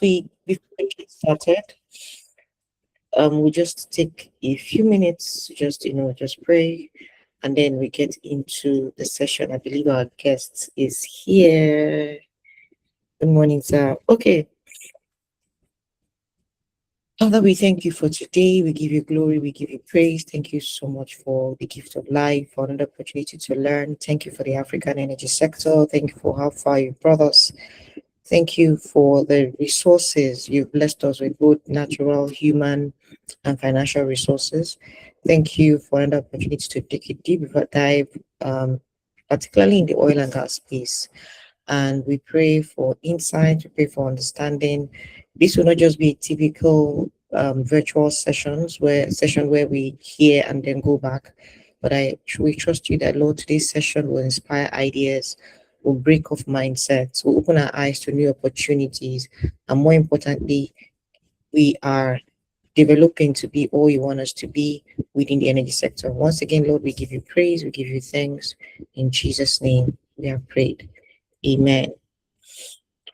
Before we get started, we just take a few minutes to just pray, and then we get into the session. I believe our guest is here. Good morning, sir. Okay. Father, we thank you for today. We give you glory. We give you praise. Thank you so much for the gift of life, for another opportunity to learn. Thank you for the African energy sector. Thank you for how far you brought us. Thank you for the resources you've blessed us with, both natural, human, and financial resources. Thank you for another opportunity to take a deep dive, particularly in the oil and gas space. And we pray for insight, we pray for understanding. This will not just be typical virtual session where we hear and then go back. But we trust you that Lord, today's session will inspire ideas, will break off mindsets, will open our eyes to new opportunities, and more importantly, we are developing to be all you want us to be within the energy sector. Once again, Lord, we give you praise, we give you thanks. In Jesus' name, we have prayed. Amen.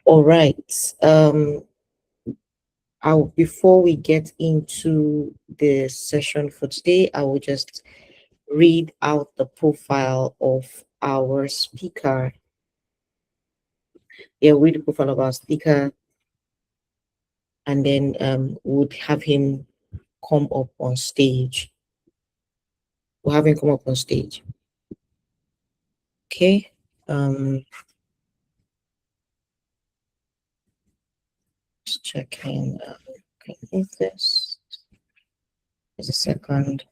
All right. Before we get into the session for today, I will just read out the profile of our speaker. Yeah, read the profile of our speaker, and then would have him come up on stage. We'll have him come up on stage. Okay. Just checking. Can I move this? Just a second.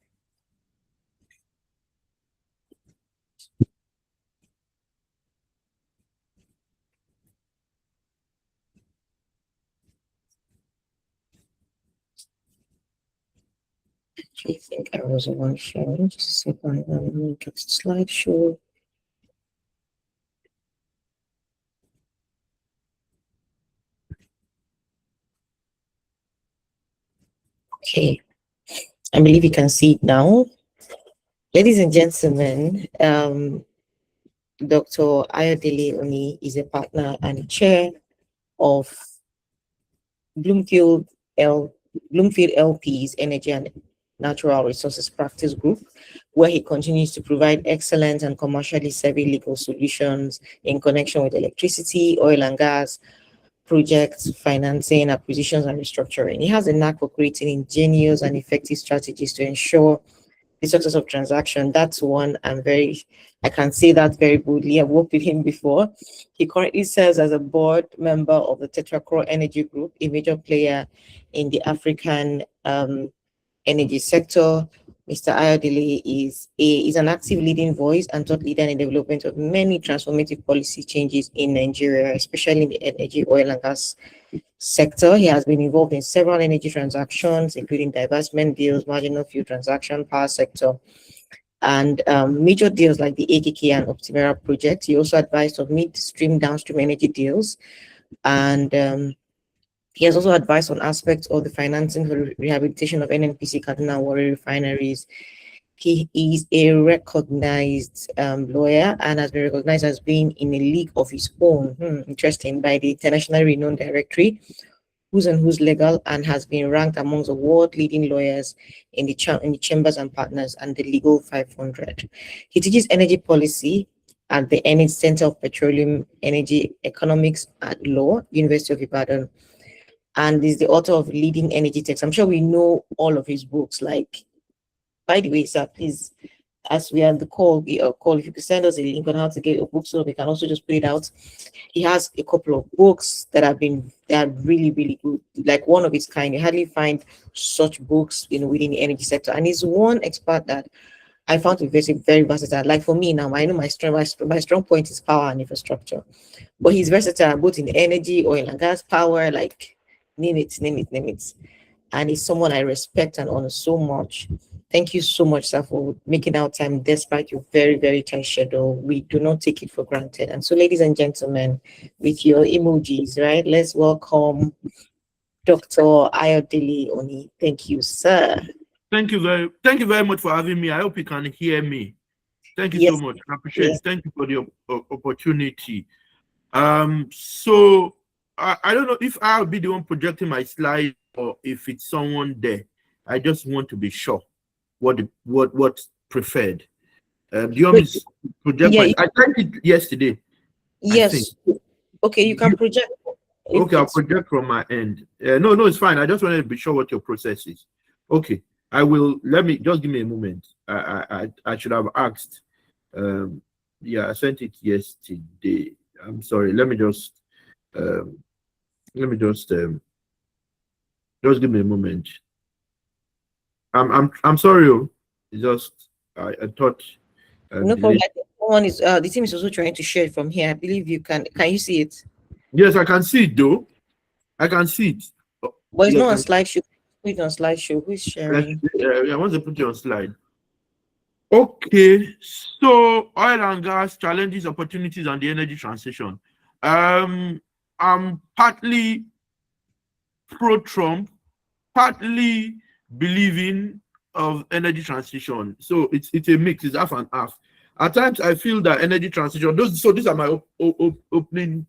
I think I was the one sharing. Just a second. Let me get the slideshow. Okay. I believe you can see it now. Ladies and gentlemen, Dr. Ayodele Oni is a partner and chair of Bloomfield LP's Energy and Natural Resources Practice Group, where he continues to provide excellent and commercially savvy legal solutions in connection with electricity, oil and gas, projects, financing, acquisitions, and restructuring. He has a knack for creating ingenious and effective strategies to ensure the success of transaction. That's one I can say that very boldly. I've worked with him before. He currently serves as a board member of the Tetracro Energy Group, a major player in the African energy sector. Mr. Ayodele is an active leading voice and thought leader in the development of many transformative policy changes in Nigeria, especially in the energy, oil, and gas sector. He has been involved in several energy transactions, including divestment deals, marginal fuel transaction, power sector, and major deals like the AKK and Optimera project. He also advised of midstream, downstream energy deals, and he has also advised on aspects of the financing for rehabilitation of NNPC Kaduna Warri refineries. He is a recognized lawyer and has been recognized as being in a league of his own. Interesting, by the internationally renowned directory, Who's and Who's Legal, and has been ranked among the world leading lawyers in the Chambers and Partners and the Legal 500. He teaches energy policy at the Energy Center of Petroleum Energy Economics at Law, University of Ibadan, and is the author of leading energy texts. I'm sure we know all of his books. Like, by the way, sir, please, as we are on the call, if you could send us a link on how to get a book so we can also just put it out. He has a couple of books that are really, really good, like one of its kind. You hardly find such books, within the energy sector. And he's one expert that I found to be very versatile. Like for me now, I know my strong point is power and infrastructure, but he's versatile both in energy, oil and gas, power, like name it. And he's someone I respect and honor so much. Thank you so much, sir, for making our time despite your very, very tight schedule. We do not take it for granted. And so, ladies and gentlemen, with your emojis, right, let's welcome Dr. Ayodele Oni. Thank you, sir. Thank you very much for having me. I hope you can hear me. Thank you so much. I appreciate it. Thank you for the opportunity. So I don't know if I'll be the one projecting my slide or if it's someone there. I just want to be sure what's preferred. Do you want me Wait, to project yeah, my? I tried it yesterday. I think. yes. Okay, you can project if Okay, I'll it's project from my end. No, it's fine. I just wanted to be sure what your process is. Okay, I will. Let me just give me a moment. I should have asked. Um, yeah, I sent it yesterday. I'm sorry. Um, let me just give me a moment. I'm sorry. It's just I thought no problem. delete. I think someone is the team is also trying to share it from here. I believe you can you see it? Yes, I can see it though. I can see it. Oh, But it's yeah, I not on can. slideshow. Put it on slideshow. Who's sharing? I want to put it on slide. Okay, so oil and gas challenges, opportunities, and the energy transition. Um, I'm partly pro-Trump, partly believing of energy transition. So it's a mix. It's half and half. At times, I feel that energy transition. These are my opening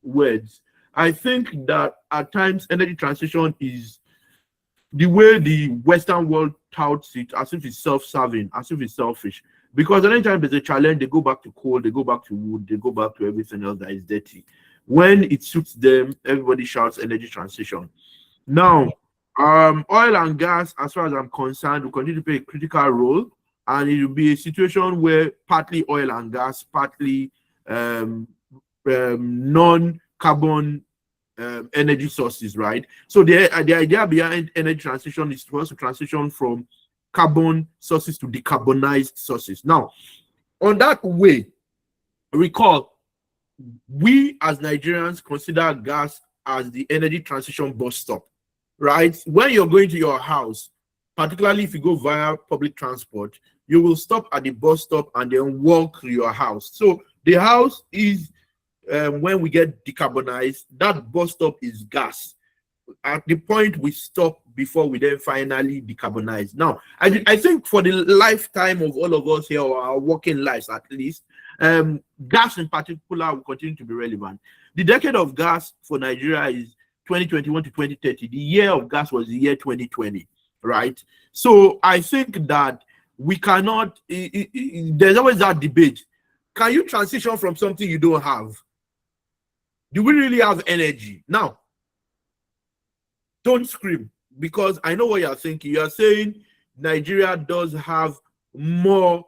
words. I think that at times energy transition is the way the Western world touts it as if it's self-serving, as if it's selfish. Because anytime there's a challenge, they go back to coal, they go back to wood, they go back to everything else that is dirty. When it suits them, everybody shouts energy transition. Now, oil and gas, as far as I'm concerned, will continue to play a critical role, and it will be a situation where partly oil and gas, partly um, non-carbon energy sources, right? So the idea behind energy transition is for us to transition from carbon sources to decarbonized sources. Now, on that way, recall, we as Nigerians consider gas as the energy transition bus stop, right? When you're going to your house, particularly if you go via public transport, you will stop at the bus stop and then walk to your house. So the house is when we get decarbonized, that bus stop is gas. At the point we stop before we then finally decarbonize. Now, I think for the lifetime of all of us here, or our working lives at least, gas in particular will continue to be relevant. The decade of gas for Nigeria is 2021 to 2030. The year of gas was the year 2020, right? So I think that we cannot, there's always that debate. Can you transition from something you don't have? Do we really have energy? Now, don't scream, because I know what you're thinking. You're saying Nigeria does have more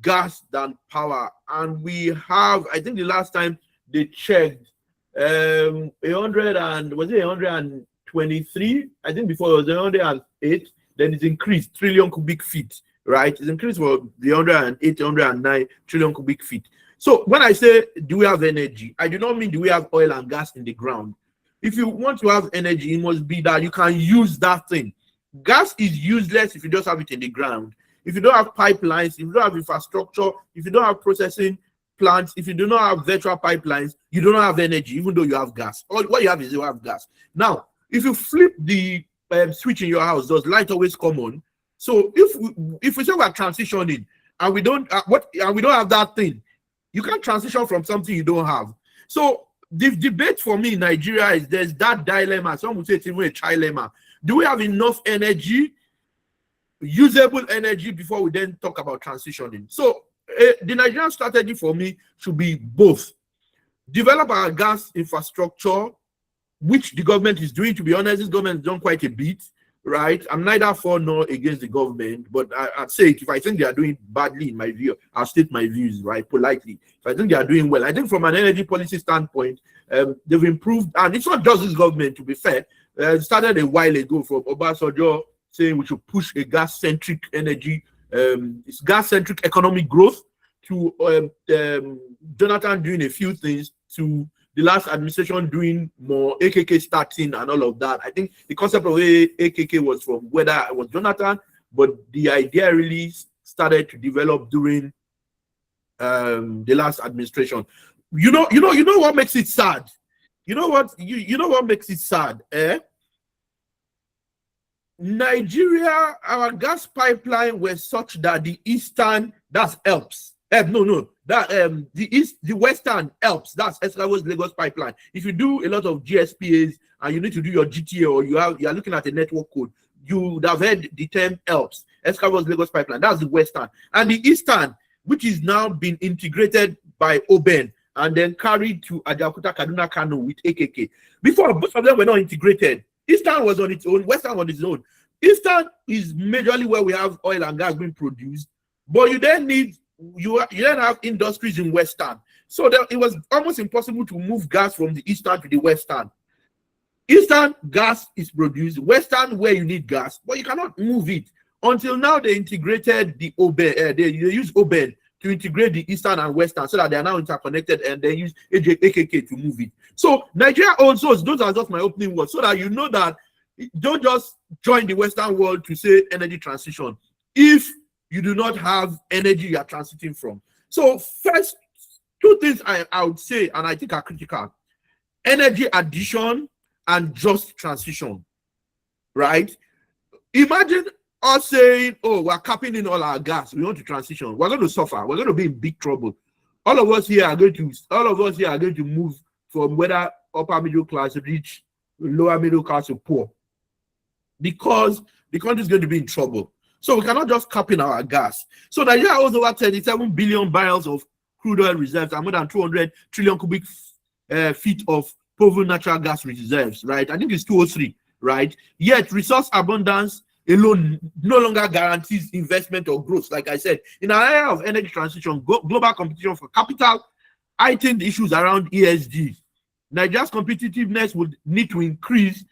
gas than power. And we have, I think the last time they checked, 100 and was it 123? I think before it was 108, then it's increased trillion cubic feet, right? It's increased for the 108, 109 trillion cubic feet. So when I say do we have energy, I do not mean do we have oil and gas in the ground. If you want to have energy, it must be that you can use that thing. Gas is useless if you just have it in the ground. If you don't have pipelines, if you don't have infrastructure, if you don't have processing plants, if you do not have virtual pipelines, you don't have energy, even though you have gas. All what you have is you have gas. Now, if you flip the switch in your house, does light always come on? So if we say we're transitioning and we don't have that thing, you can't transition from something you don't have. So the debate for me in Nigeria is there's that dilemma. Some would say it's even a trilemma. Do we have enough energy, usable energy, before we then talk about transitioning? So the Nigerian strategy for me should be both. Develop our gas infrastructure, which the government is doing. To be honest, this government has done quite a bit, right? I'm neither for nor against the government, but I'd say if I think they are doing badly, in my view, I'll state my views, right, politely. If I think they are doing well, I think from an energy policy standpoint, they've improved, and it's not just this government, to be fair. It started a while ago from Obasanjo saying we should push a gas-centric energy, it's gas-centric economic growth, to Jonathan doing a few things, to the last administration doing more, AKK starting and all of that. I think the concept of AKK was from whether it was Jonathan, but the idea really started to develop during the last administration. You know what makes it sad? You know what makes it sad? Nigeria, our gas pipeline was such that the eastern, that's ELPS No. That the Western helps. That's Escravos Lagos pipeline. If you do a lot of GSPAs and you need to do your GTA or you are looking at a network code, you would have heard the term helps. Escravos Lagos pipeline. That's the Western. And the Eastern, which is now been integrated by Oben and then carried to Ajaokuta, Kaduna, Kano with AKK. Before, both of them were not integrated. Eastern was on its own, Western on its own. Eastern is majorly where we have oil and gas being produced, but you then have industries in Western. So that it was almost impossible to move gas from the Eastern to the Western. Eastern gas is produced, Western where you need gas, but you cannot move it. Until now, they integrated the Oben, they use Oben to integrate the Eastern and Western so that they are now interconnected, and they use AKK to move it. So Nigeria also, those are just my opening words, so that you know that don't just join the Western world to say energy transition if you do not have energy you are transiting from. So first, two things I would say, and I think are critical: energy addition and just transition, right? Imagine us saying, oh, we're capping in all our gas, we want to transition, we're going to suffer, we're going to be in big trouble. All of us here are going to move from whether upper middle class, rich, lower middle class, or poor, because the country is going to be in trouble. So we cannot just cap in our gas. So Nigeria owns over 37 billion barrels of crude oil reserves and more than 200 trillion cubic feet of proven natural gas reserves, right? I think it's 203, right? Yet resource abundance alone no longer guarantees investment or growth. Like I said, in an area of energy transition, global competition for capital, I think the issues around ESG, Nigeria's competitiveness would need to increase,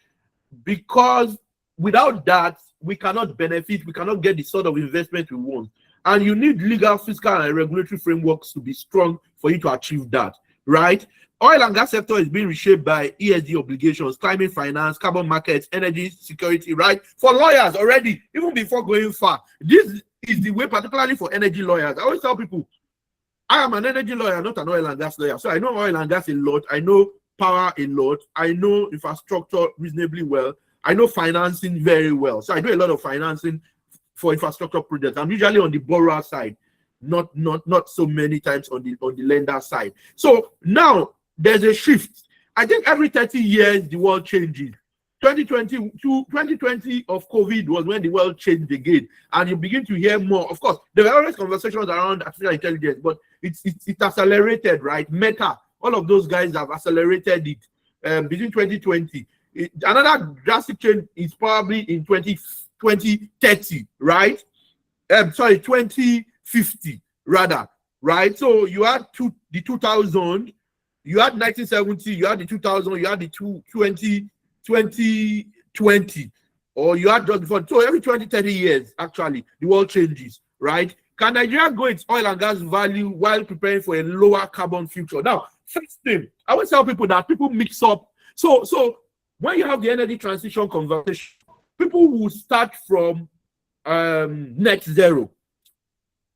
because without that, we cannot benefit, we cannot get the sort of investment we want. And you need legal, fiscal, and regulatory frameworks to be strong for you to achieve that, right? Oil and gas sector is being reshaped by ESG obligations, climate finance, carbon markets, energy security, right? For lawyers already, even before going far, this is the way, particularly for energy lawyers. I always tell people, I am an energy lawyer, not an oil and gas lawyer. So I know oil and gas a lot. I know power a lot. I know infrastructure reasonably well. I know financing very well. So I do a lot of financing for infrastructure projects. I'm usually on the borrower side, not so many times on the lender side. So now there's a shift. I think every 30 years the world changes. 2020 of COVID was when the world changed again, and you begin to hear more. Of course, there were always conversations around artificial intelligence, but it accelerated, right? Meta, all of those guys have accelerated it between 2020. Another drastic change is probably in 2030, right? 2050 rather, right? So you had the 2000, you had 1970, you had the 2000, you had the 2020, or you had just before. So every 20-30 years, actually, the world changes, right? Can Nigeria grow its oil and gas value while preparing for a lower carbon future? Now, first thing, I always tell people that people mix up. So when you have the energy transition conversation, people will start from net zero.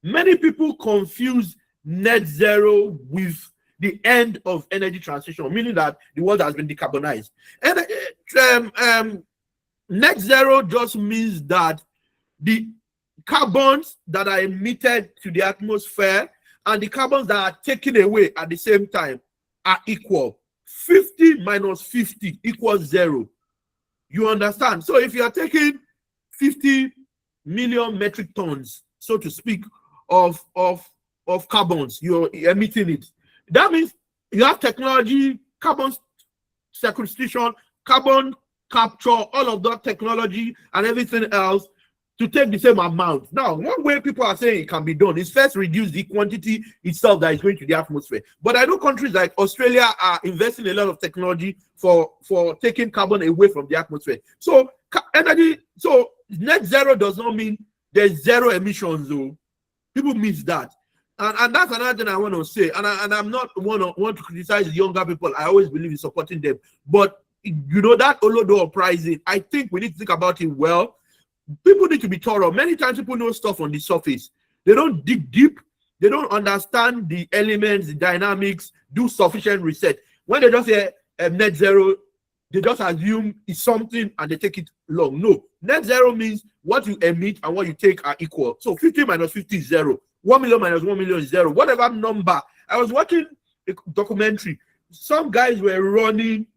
Many people confuse net zero with the end of energy transition, meaning that the world has been decarbonized. And net zero just means that the carbons that are emitted to the atmosphere and the carbons that are taken away at the same time are equal. 50 minus 50 equals 0. You understand? So if you are taking 50 million metric tons, so to speak, of carbons, you're emitting it. That means you have technology, carbon sequestration, carbon capture, all of that technology and everything else to take the same amount. Now, one way people are saying it can be done is first reduce the quantity itself that is going to the atmosphere. But I know countries like Australia are investing a lot of technology for taking carbon away from the atmosphere. So net zero does not mean there's zero emissions, though. People miss that. And that's another thing I want to say. And I'm not want to criticize younger people. I always believe in supporting them. But you know that Olodo pricing, I think we need to think about it well. People need to be thorough. Many times people know stuff on the surface. They don't dig deep. They don't understand the elements, the dynamics, do sufficient research. When they just say net zero, they just assume it's something and they take it long. No, net zero means what you emit and what you take are equal. So 50 minus 50 is 0. 1 million minus 1 million is 0. Whatever number. I was watching a documentary. Some guys were running,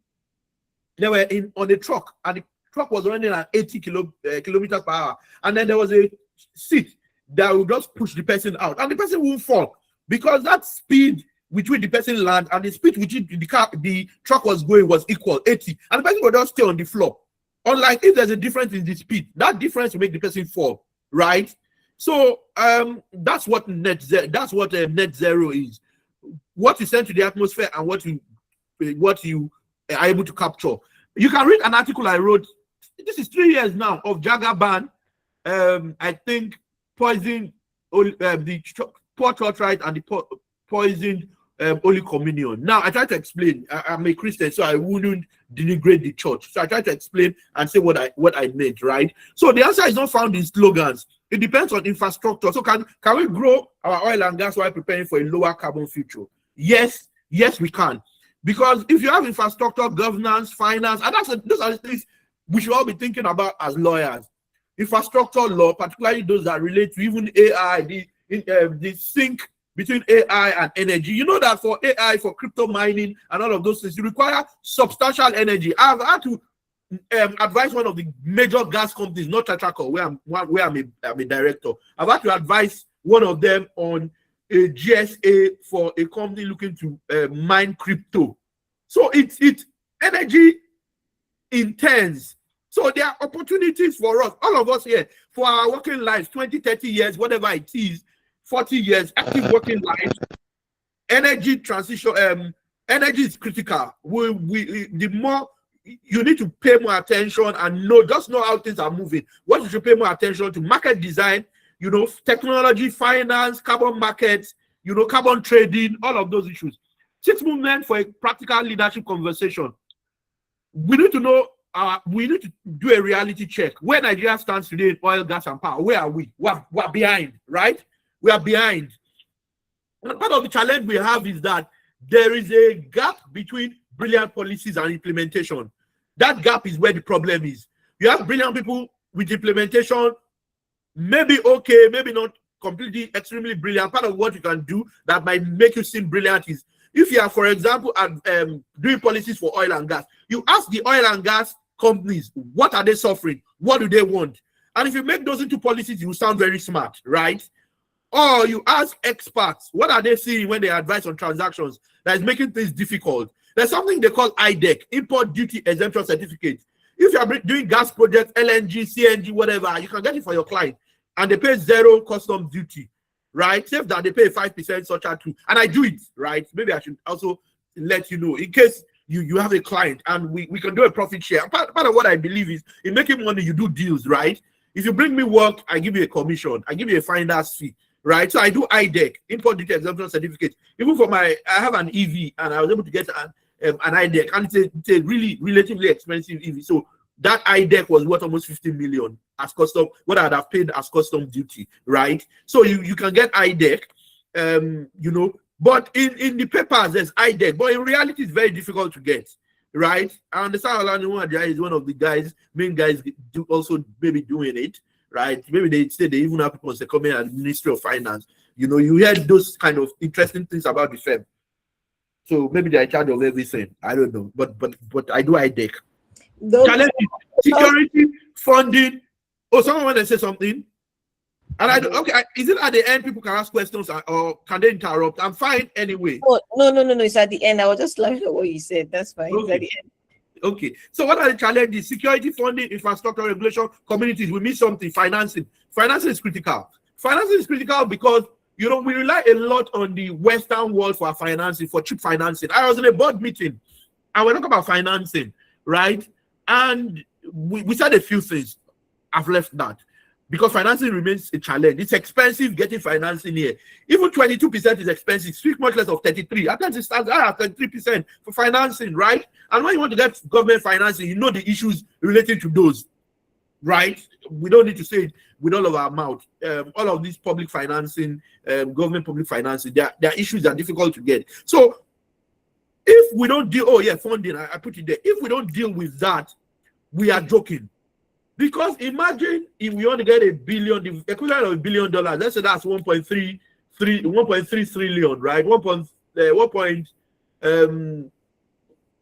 they were on a truck, and the truck was running at 80 kilometers per hour. And then there was a seat that would just push the person out, and the person won't fall because that speed with which the person landed and the speed with which the truck was going was equal, 80, and the person would just stay on the floor. Unlike if there's a difference in the speed, that difference will make the person fall, right? So that's what net zero is. What you send to the atmosphere and what you are able to capture. You can read an article I wrote. This is 3 years now of Jagaban. I think poisoned the poor church right and the poisoned Holy Communion. Now I try to explain. I'm a Christian, so I wouldn't denigrate the church. So I try to explain and say what I meant, right? So the answer is not found in slogans. It depends on infrastructure. So can we grow our oil and gas while preparing for a lower carbon future? Yes, we can. Because if you have infrastructure, governance, finance, and those are the things we should all be thinking about as lawyers. Infrastructure law, particularly those that relate to even AI, the sync between AI and energy. You know that for AI, for crypto mining and all of those things, you require substantial energy. I've had to advise one of the major gas companies, not Tetraco, where I'm a director. I've had to advise one of them on a GSA for a company looking to mine crypto. So it's energy intense. So there are opportunities for us, all of us here, for our working lives, 20, 30 years, whatever it is, 40 years, active working life. Energy transition, energy is critical. The more you need to pay more attention and know how things are moving. What you should pay more attention to: market design, technology, finance, carbon markets, carbon trading, all of those issues. 6 movement for a practical leadership conversation. We need to know, we need to do a reality check. Where Nigeria stands today in oil, gas, and power, where are we? We're behind, right? We are behind. And part of the challenge we have is that there is a gap between brilliant policies and implementation. That gap is where the problem is. You have brilliant people with implementation, maybe okay, maybe not completely extremely brilliant. Part of what you can do that might make you seem brilliant is if you are, for example, doing policies for oil and gas, you ask the oil and gas companies, what are they suffering? What do they want? And if you make those into policies, you sound very smart, right? Or you ask experts, what are they seeing when they advise on transactions that is making things difficult? There's something they call IDEC, Import Duty Exemption Certificate. If you are doing gas projects, LNG, CNG, whatever, you can get it for your client, and they pay 0 customs duty, right? Save that they pay 5% surcharge too. And I do it, right? Maybe I should also let you know in case you have a client and we can do a profit share. Part of what I believe is in making money, you do deals, right? If you bring me work, I give you a commission, I give you a finder's fee. Right, so I do IDEC, Import Duty Exemption Certificate. Even for I have an EV, and I was able to get an IDEC, and it's a really relatively expensive EV. So that IDEC was worth almost 50 million as custom. What I'd have paid as custom duty, right? So you can get IDEC, but in the papers there's IDEC, but in reality it's very difficult to get, right? I understand Olaniwun is one of the main guys do also maybe doing it. Right, maybe they say they even have people coming at the Ministry of Finance. You hear those kind of interesting things about the firm. So maybe they're in charge of everything. I don't know, but I do IDEC. Challenge security, funding. Oh, someone want to say something? And I do, okay. Is it at the end people can ask questions or can they interrupt? I'm fine anyway. Oh, no. It's at the end. I was just laughing at what you said. That's fine. Okay. It's at the end. Okay, so what are the challenges? Security, funding, infrastructure, regulation, communities. We miss something. Financing. Financing is critical. Financing is critical because we rely a lot on the Western world for financing, for cheap financing. I was in a board meeting and we're talking about financing, right? And we said a few things. I've left that because financing remains a challenge. It's expensive getting financing here. Even 22% is expensive. Speak much less of 33. At times it stands at 33% for financing, right? And when you want to get government financing, you know the issues related to those, right? We don't need to say it with all of our mouth. All of these public financing, government public financing, their issues are difficult to get. So if we don't deal, funding, I put it there. If we don't deal with that, we are joking. Because imagine if we only get $1 billion, the equivalent of $1 billion, let's say that's 1.3 1.3 trillion, right? 1 point,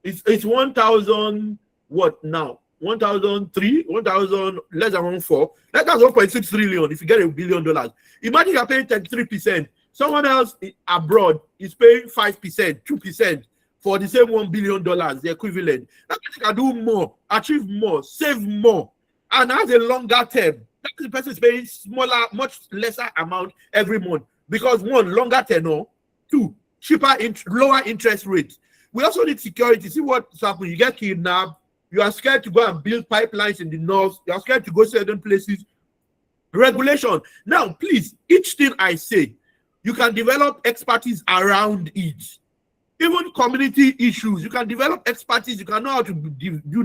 it's 1,000 what now? 1,003, 1,000 less than 1.4. That's 1.6 trillion if you get $1 billion. Imagine you're paying 33%. Someone else abroad is paying 5%, 2% for the same $1 billion, the equivalent. That person can do more, achieve more, save more, and has a longer term. That the person is paying smaller, much lesser amount every month because one, longer tenor, two, lower interest rates. We also need security. See what's happening. You get kidnapped. You are scared to go and build pipelines in the north. You are scared to go certain places. Regulation. Now, please, each thing I say, you can develop expertise around it. Even community issues, you can develop expertise. You can know how to do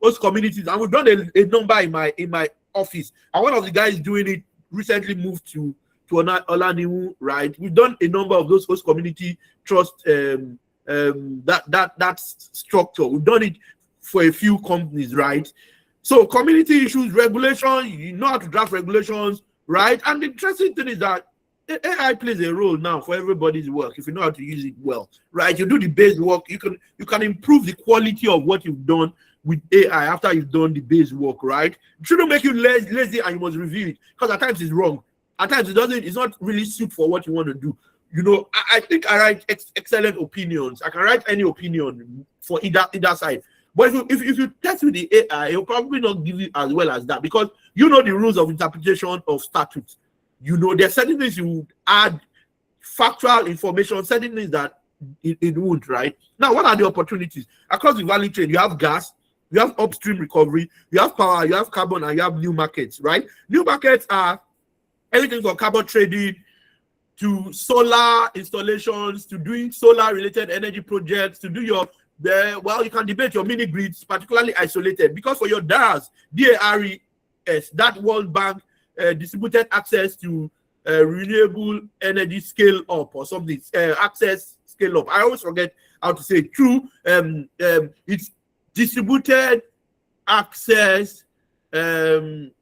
those communities. And we've done a number in my office. And one of the guys doing it recently moved to Olaniwu, right? We've done a number of those host community trust that structure. We've done it for a few companies, right? So community issues, regulation, you know how to draft regulations, right? And the interesting thing is that AI plays a role now for everybody's work if you know how to use it well, right? You do the base work, you can improve the quality of what you've done with AI after you've done the base work, right? It shouldn't make you lazy and you must review it because at times it's wrong. At times it's not really suit for what you want to do. You know, I think I write excellent opinions. I can write any opinion for either side. But if you test with the AI, it'll probably not give you as well as that because you know the rules of interpretation of statutes. You know, there's certain things you would add factual information, certain things that it would, right? Now, what are the opportunities? Across the value chain, you have gas, you have upstream recovery, you have power, you have carbon, and you have new markets, right? New markets are everything from carbon trading to solar installations, to doing solar-related energy projects, to do you can debate your mini grids, particularly isolated, because for your DARS, DARES, that World Bank distributed access to renewable energy scale up or something, access scale up. I always forget how to say it. True, it's distributed access DARES.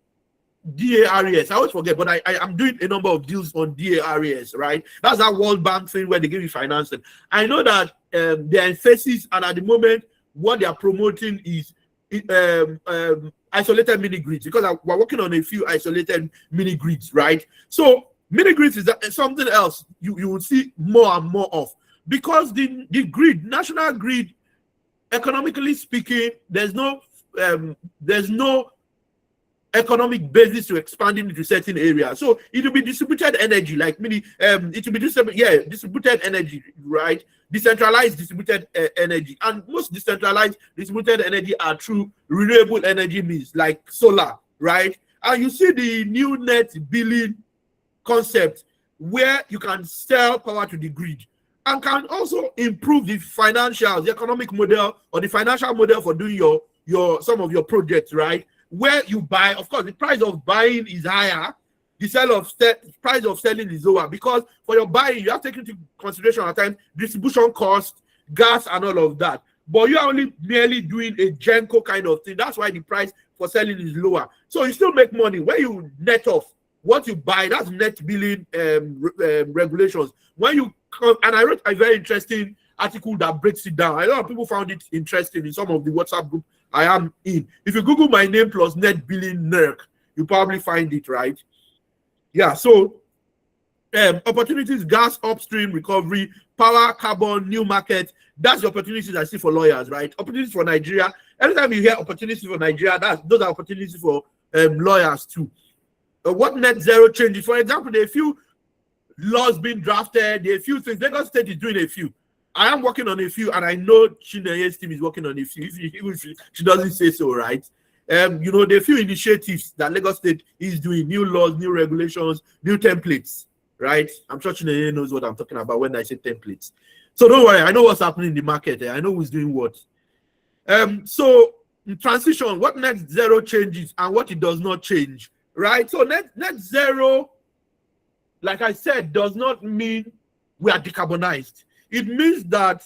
I always forget, but I'm doing a number of deals on DARES, right? That's that World Bank thing where they give you financing. I know that their emphasis, and at the moment, what they are promoting is isolated mini grids, because we're working on a few isolated mini grids, right? So mini grids is something else you will see more and more of, because the grid, national grid, economically speaking, there's no economic basis to expanding into certain areas. So it will be distributed energy, like it will be distributed energy, right? Decentralized distributed energy. And most decentralized distributed energy are through renewable energy means, like solar, right? And you see the new net billing concept where you can sell power to the grid and can also improve the financials, the economic model or the financial model for doing some of your projects, right? Where you buy, of course, the price of buying is higher, the price of selling is lower, because for your buying, you have to take into consideration at times distribution cost, gas, and all of that. But you are only merely doing a Genco kind of thing. That's why the price for selling is lower. So you still make money when you net off what you buy. That's net billing regulations. When you come, and I wrote a very interesting article that breaks it down. A lot of people found it interesting in some of the WhatsApp group I am in. If you Google my name plus net billing NERC, you probably find it, right? Yeah, so opportunities, gas, upstream, recovery, power, carbon, new market. That's the opportunities I see for lawyers, right? Opportunities for Nigeria. Every time you hear opportunities for Nigeria, those are opportunities for lawyers too. What net zero changes? For example, there are a few laws being drafted, there are a few things. Lagos State is doing a few. I am working on a few, and I know Chineye's team is working on a few. If she doesn't say so, right? There are a few initiatives that Lagos State is doing, new laws, new regulations, new templates, right? I'm sure Chineye knows what I'm talking about when I say templates. So don't worry, I know what's happening in the market. I know who's doing what. So in transition, what net zero changes and what it does not change, right? So net zero, like I said, does not mean we are decarbonized. It means that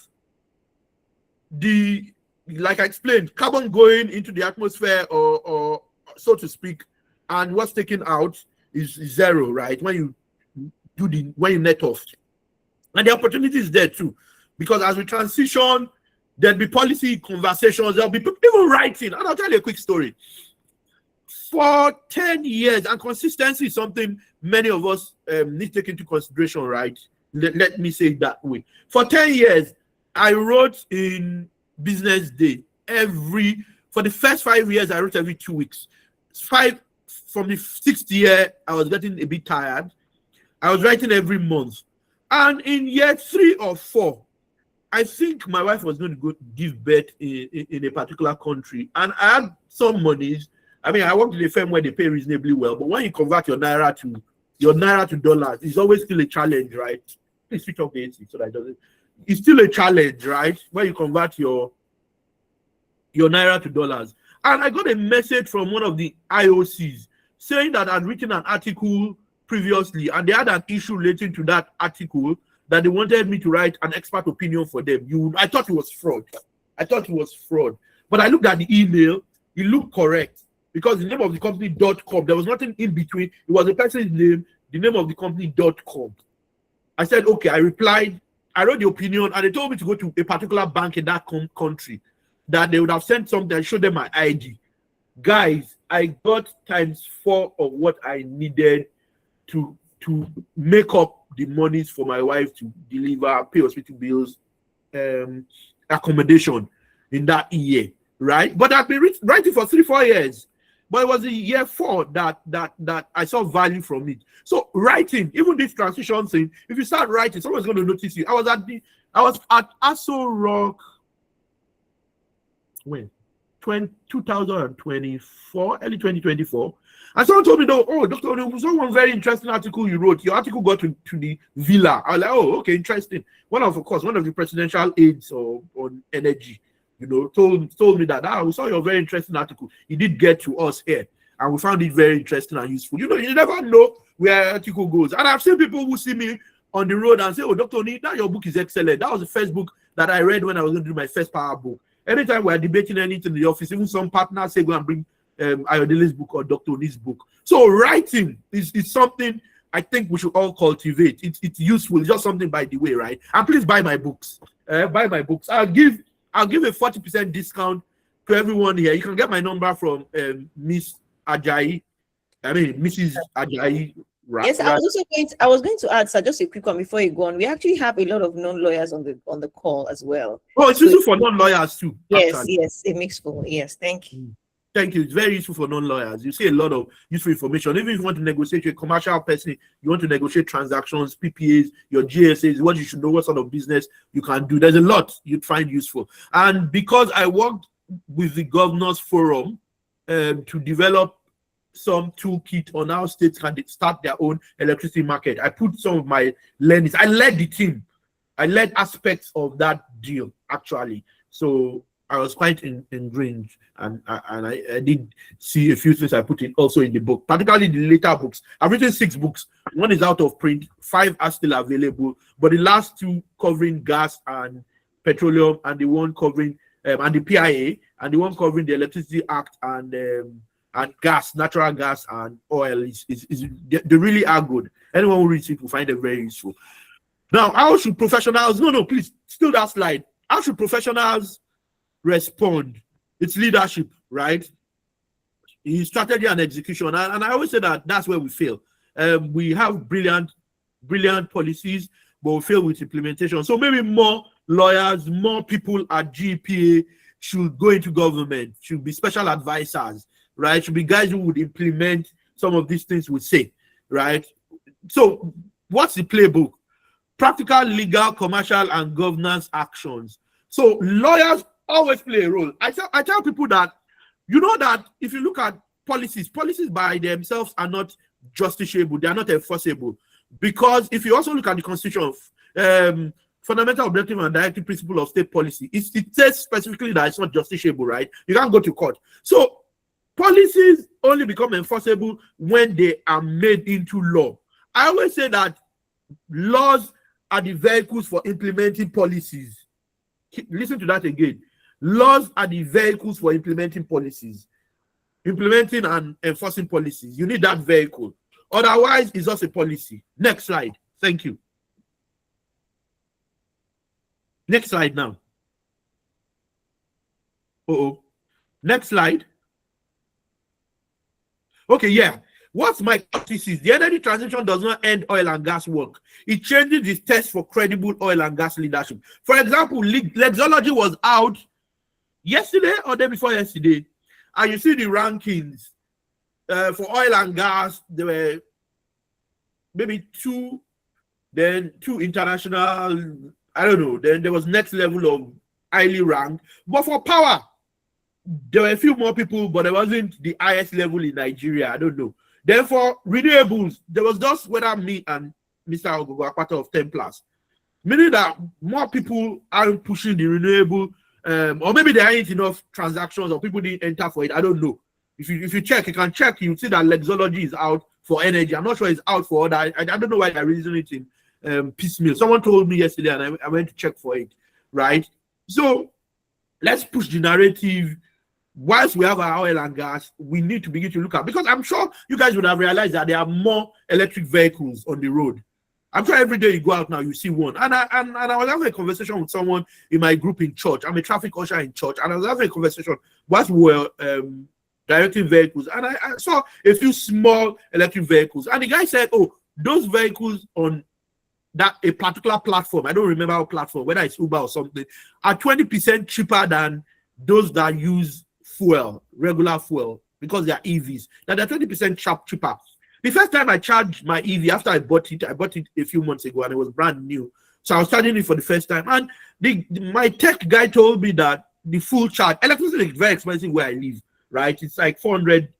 like I explained, carbon going into the atmosphere or so to speak, and what's taken out is zero, right? When you do the when you net off. And the opportunity is there too. Because as we transition, there'll be policy conversations, there'll be people writing. And I'll tell you a quick story. For 10 years, and consistency is something many of us need to take into consideration, right? Let me say it that way. For 10 years, I wrote in Business Day for the first 5 years, I wrote every 2 weeks. From the 6th year, I was getting a bit tired. I was writing every month. And in year 3 or 4, I think my wife was going to go give birth in a particular country. And I had some monies. I mean, I worked in a firm where they pay reasonably well, but when you convert your naira to dollars, it's always still a challenge, right? Please switch off the AC so that it doesn't. It's still a challenge, right? When you convert your naira to dollars. And I got a message from one of the IOCs saying that I'd written an article previously, and they had an issue relating to that article that they wanted me to write an expert opinion for them. I thought it was fraud. But I looked at the email, it looked correct. Because the name of the company .com, there was nothing in between. It was a person's name, the name of the company .com. I said, okay, I replied, I wrote the opinion, and they told me to go to a particular bank in that country, that they would have sent something and showed them my ID. Guys, I got ×4 of what I needed to make up the monies for my wife to deliver, pay hospital bills, accommodation in that year, right? But I've been writing for 3-4 years. But it was in year 4 that I saw value from it. So writing, even this transition thing, if you start writing, someone's going to notice you. I was at Aso Rock when 2024, early 2024. And someone told me, though, oh, Dr. Ono, someone very interesting article you wrote. Your article got to the villa. I was like, oh, okay, interesting. One of the presidential aides on energy. Told me that we saw your very interesting article. It did get to us here, and we found it very interesting and useful. You never know where article goes. And I've seen people who see me on the road and say, "Oh, Dr. Oni, that your book is excellent." That was the first book that I read when I was going to do my first power book. Anytime we're debating anything in the office, even some partners say, "Go and bring Ayodele's book or Dr. Oni's book." So writing is something I think we should all cultivate. It's useful. It's just something by the way, right? And please buy my books. Buy my books. I'll give a 40% discount to everyone here. You can get my number from Mrs. Ajayi, right? Yes, I was going to add, sir, just a quick one before you go on. We actually have a lot of non-lawyers on the call as well. Oh, it's useful for non-lawyers too. Yes, actually. yes, it makes full. Yes, thank you. Thank you. It's very useful for non-lawyers. You see a lot of useful information. Even if you want to negotiate with a commercial person, you want to negotiate transactions, PPAs, your GSAs, what you should know, what sort of business you can do. There's a lot you'd find useful. And because I worked with the Governors Forum to develop some toolkit on how states can start their own electricity market, I put some of my learnings. I led the team. I led aspects of that deal, actually. So I was quite ingrained, and I did see a few things I put in also in the book, particularly the later books. I've written 6 books. 1 is out of print, 5 are still available, but the last 2 covering gas and petroleum, and the one covering and the PIA, and the one covering the Electricity Act and gas, natural gas and oil they really are good. Anyone who reads it will find them very useful. Now, how should professionals? No, please, still that slide. How should professionals respond? It's leadership, right? It's strategy and execution, and I always say that that's where we fail. We have brilliant policies, but we fail with implementation. So maybe more lawyers, more people at GPA should go into government, should be special advisors, right? Should be guys who would implement some of these things we say, right? So what's the playbook? Practical, legal, commercial, and governance actions. So lawyers always play a role. I tell people that, that if you look at policies by themselves are not justiciable, they are not enforceable. Because if you also look at the Constitution, fundamental objective and directive principle of state policy, it says specifically that it's not justiciable, right? You can't go to court. So policies only become enforceable when they are made into law. I always say that laws are the vehicles for implementing policies. Listen to that again. Laws are the vehicles for implementing policies. Implementing and enforcing policies. You need that vehicle. Otherwise, it's just a policy. Next slide. Thank you. Next slide now. Next slide. Okay, yeah. What's my thesis? The energy transition does not end oil and gas work. It changes the test for credible oil and gas leadership. For example, Lexology was out yesterday or day before yesterday, and you see the rankings for oil and gas. There were maybe two international, I don't know. Then there was next level of highly ranked. But for power, there were a few more people, but there wasn't the highest level in Nigeria. I don't know. Therefore, renewables, there was just whether me and Mr. Ogogo Akpata of 10 plus. Meaning that more people aren't pushing the renewable, or maybe there aren't enough transactions or people didn't enter for it. I don't know. If you check, you can check, you see that Lexology is out for energy. I'm not sure it's out for other. I don't know why they're releasing it in piecemeal. Someone told me yesterday and I went to check for it, right? So let's push the narrative. Whilst we have our oil and gas, we need to begin to look at, because I'm sure you guys would have realized that there are more electric vehicles on the road. I'm sure every day you go out now, you see one. And I was having a conversation with someone in my group in church. I'm a traffic usher in church, and I was having a conversation whilst we were directing vehicles, and I saw a few small electric vehicles. And the guy said, oh, those vehicles on a particular platform, I don't remember our platform, whether it's Uber or something, are 20% cheaper than those that use fuel, regular fuel, because they are EVs. Now they're 20% cheaper. The first time I charged my EV after I bought it a few months ago, and it was brand new. So I was charging it for the first time. And my tech guy told me that the full charge, electricity is very expensive where I live, right? It's like 400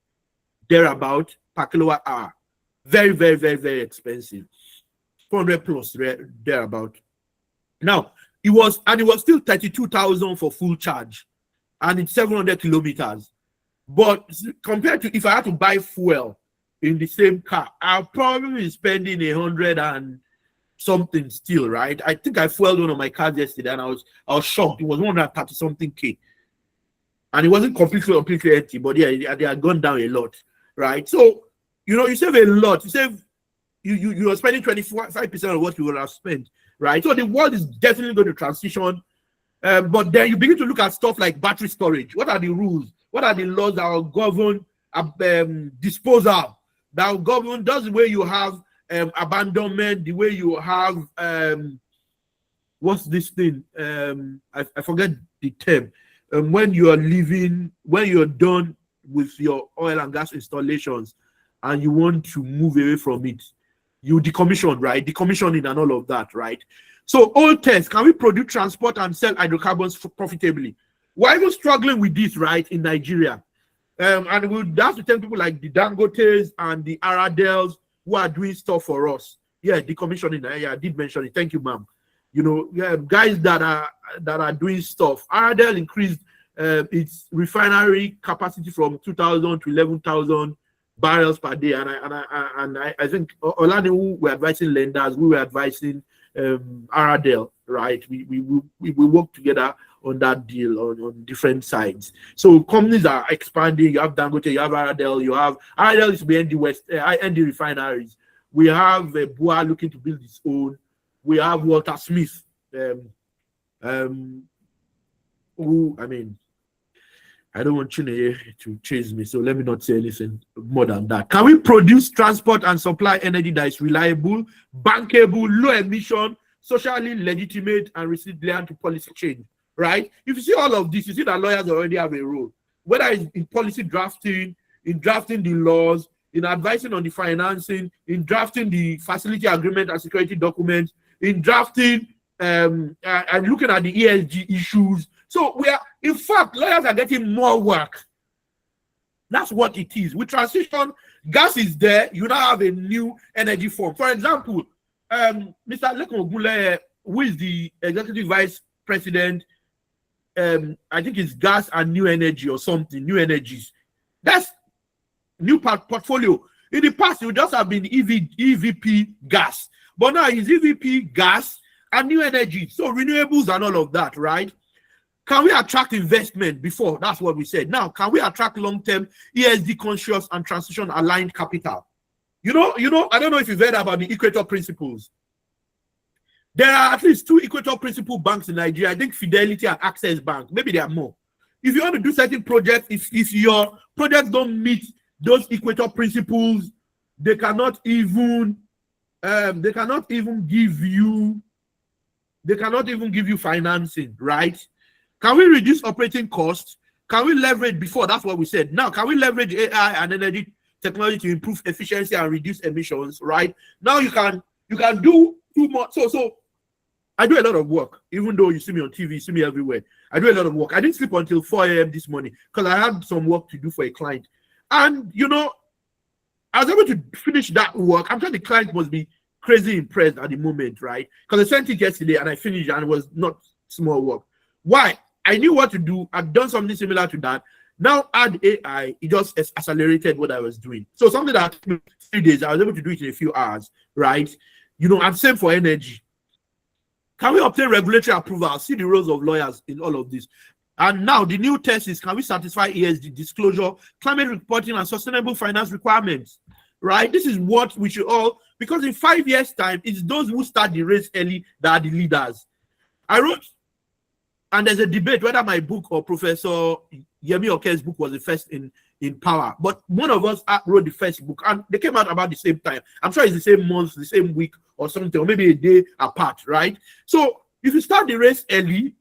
thereabout per kilowatt hour. Very, very, very, very expensive. 400 plus thereabout. Now, it was still 32,000 for full charge. And it's 700 kilometers. But compared to if I had to buy fuel in the same car, I'll probably be spending 100 and something still, right? I think I fueled one of my cars yesterday and I was shocked. It was 130 something K. And it wasn't completely empty, but yeah, they had gone down a lot, right? So, you save a lot. You are spending 25% of what you would have spent, right? So the world is definitely going to transition. But then you begin to look at stuff like battery storage. What are the rules? What are the laws that will govern disposal? That will govern does the way you have abandonment, the way you have what's this thing? I forget the term. When you are leaving, when you're done with your oil and gas installations and you want to move away from it, you decommission, right? Decommissioning and all of that, right? So, old test, can we produce, transport, and sell hydrocarbons profitably? We're even struggling with this, right, in Nigeria. And we'll have to tell people like the Dangotes and the Aradels who are doing stuff for us. Yeah, decommissioning. Yeah, I did mention it. Thank you, ma'am. Guys that are doing stuff. Aradel increased its refinery capacity from 2,000 to 11,000 barrels per day. And I think Olaniwu were advising lenders, we were advising Aradel, right? We work together on that deal on different sides. So companies are expanding. You have Dangote, you have Aradel, Aradel is behind the West, the refineries. We have Bua looking to build its own. We have Walter Smith, who, I don't want Chine to chase me, so let me not say anything more than that. Can we produce, transport, and supply energy that is reliable, bankable, low emission, socially legitimate, and resilient to policy change? Right? If you see all of this, you see that lawyers already have a role, whether it's in policy drafting, in drafting the laws, in advising on the financing, in drafting the facility agreement and security documents, in drafting and looking at the ESG issues. So in fact, lawyers are getting more work. That's what it is. With transition, gas is there. You now have a new energy form. For example, Mr. Lekon Ogule, who is the executive vice president, I think it's gas and new energy or something, new energies. That's new portfolio. In the past, it would just have been EVP gas. But now it's EVP gas and new energy. So renewables and all of that, right? Can we attract investment before? That's what we said. Now, can we attract long-term ESG conscious and transition aligned capital? I don't know if you've heard about the Equator principles. There are at least 2 Equator Principal banks in Nigeria. I think Fidelity and Access Bank. Maybe there are more. If you want to do certain projects, if your projects don't meet those Equator principles, they cannot even give you financing, right? Can we reduce operating costs? Can we leverage before? That's what we said. Now, can we leverage AI and energy technology to improve efficiency and reduce emissions, right? Now you can do too much. So I do a lot of work, even though you see me on TV, you see me everywhere. I do a lot of work. I didn't sleep until 4 a.m. this morning because I had some work to do for a client. And, I was able to finish that work. I'm sure the client must be crazy impressed at the moment, right? Because I sent it yesterday and I finished and it was not small work. Why? I knew what to do. I've done something similar to that. Now add AI, it just accelerated what I was doing. So something that took me 3 days, I was able to do it in a few hours, right? And same for energy. Can we obtain regulatory approval? See the roles of lawyers in all of this. And now the new test is, can we satisfy ESG disclosure, climate reporting, and sustainable finance requirements? Right? This is what we should all, because in 5 years' time, it's those who start the race early that are the leaders. I wrote, and there's a debate whether my book or Professor Yemi Oke's book was the first in power. But one of us wrote the first book, and they came out about the same time. I'm sure it's the same month, the same week, or something, or maybe a day apart, right? So if you start the race early,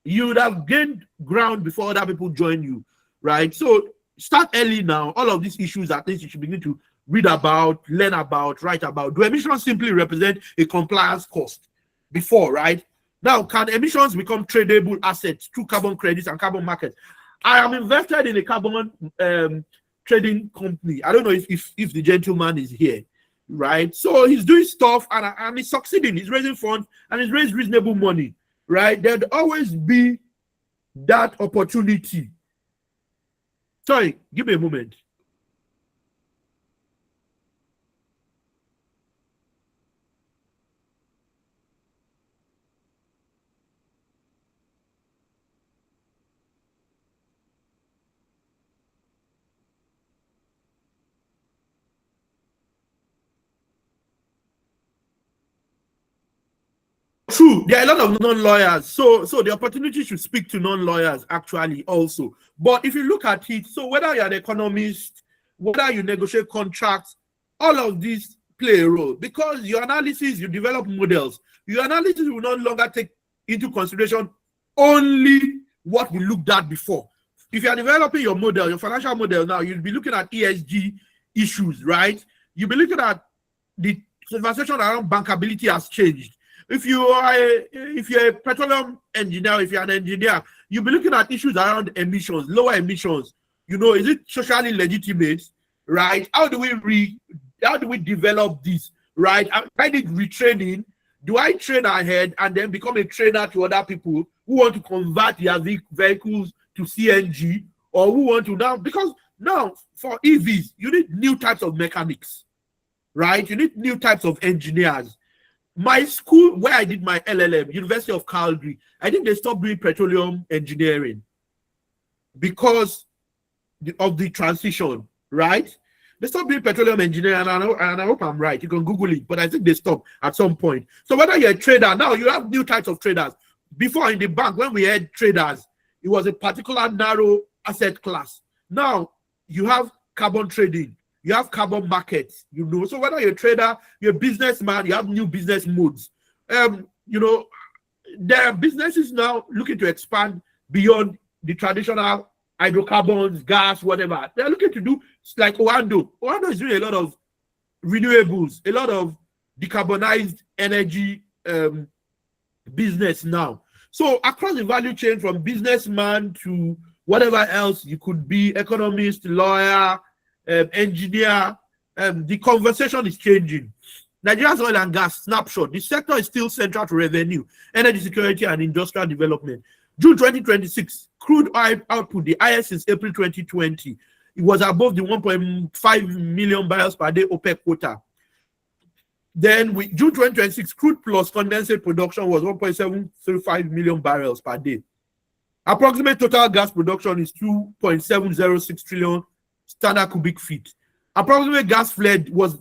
you would have gained ground before other people join you, right? So start early now. All of these issues are things you should begin to read about, learn about, write about. Do emissions simply represent a compliance cost before, right? Now, can emissions become tradable assets through carbon credits and carbon markets? I am invested in a carbon trading company. I don't know if the gentleman is here, right? So he's doing stuff and he's succeeding. He's raising funds and he's raised reasonable money, right? There'd always be that opportunity. Sorry, give me a moment. True, there are a lot of non-lawyers, so the opportunity should speak to non-lawyers actually also. But if you look at it, so whether you're an economist, whether you negotiate contracts, all of these play a role because your analysis, you develop models. Your analysis will no longer take into consideration only what we looked at before. If you are developing your model, your financial model now, you'll be looking at ESG issues, right? You'll be looking at the conversation around bankability has changed. If you're a petroleum engineer, if you're an engineer, you'll be looking at issues around emissions, lower emissions. Is it socially legitimate, right? How do we develop this, right? I need retraining. Do I train ahead and then become a trainer to other people who want to convert their vehicles to CNG, or who want to now, because now for EVs, you need new types of mechanics, right? You need new types of engineers. My school, where I did my LLM, University of Calgary, I think they stopped doing petroleum engineering because of the transition, right? They stopped doing petroleum engineering, and I hope I'm right. You can Google it, but I think they stopped at some point. So whether you're a trader, now you have new types of traders. Before in the bank, when we had traders, it was a particular narrow asset class. Now you have carbon trading. You have carbon markets, So whether you're a trader, you're a businessman, you have new business modes. There are businesses now looking to expand beyond the traditional hydrocarbons, gas, whatever. They're looking to do like Oando. Oando is doing a lot of renewables, a lot of decarbonized energy business now. So across the value chain, from businessman to whatever else you could be, economist, lawyer, engineer, the conversation is changing. Nigeria's oil and gas snapshot. The sector is still central to revenue, energy security, and industrial development. June 2026, crude oil output, the highest since April 2020. It was above the 1.5 million barrels per day OPEC quota. Then June 2026, crude plus condensate production was 1.735 million barrels per day. Approximate total gas production is 2.706 trillion standard cubic feet. Approximate gas flared was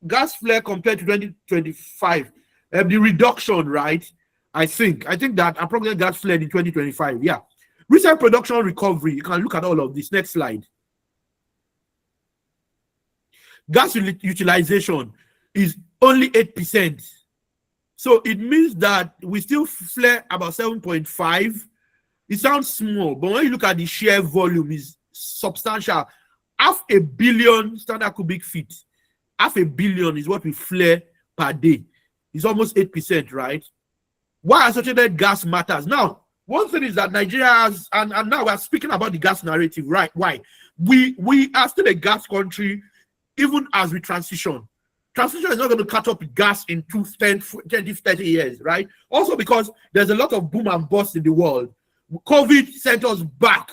gas flare compared to 2025, the reduction, right? I think that approximately gas flared in 2025. Yeah. Recent production recovery. You can look at all of this. Next slide. Gas utilization is only 8%. So it means that we still flare about 7.5. It sounds small, but when you look at the sheer volume, is substantial. 500 million standard cubic feet. 500 million is what we flare per day. It's almost 8%, right? Why associated gas matters. Now, one thing is that Nigeria has, and now we're speaking about the gas narrative, right? Why? We are still a gas country, even as we transition. Transition is not going to catch up with gas in 10, 20, 30 years, right? Also because there's a lot of boom and bust in the world. COVID sent us back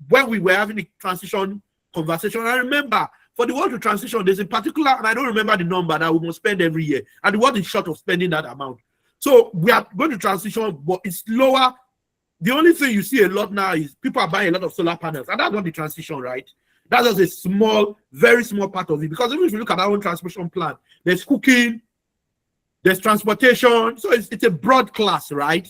when we were having a transition conversation. I remember, for the world to transition, there's a particular, and I don't remember the number that we must spend every year, and the world is short of spending that amount. So we are going to transition, but it's slower. The only thing you see a lot now is people are buying a lot of solar panels, and that's not the transition, right? That's just a small, very small part of it. Because even if you look at our own transmission plan, there's cooking, there's transportation, so it's a broad class, right?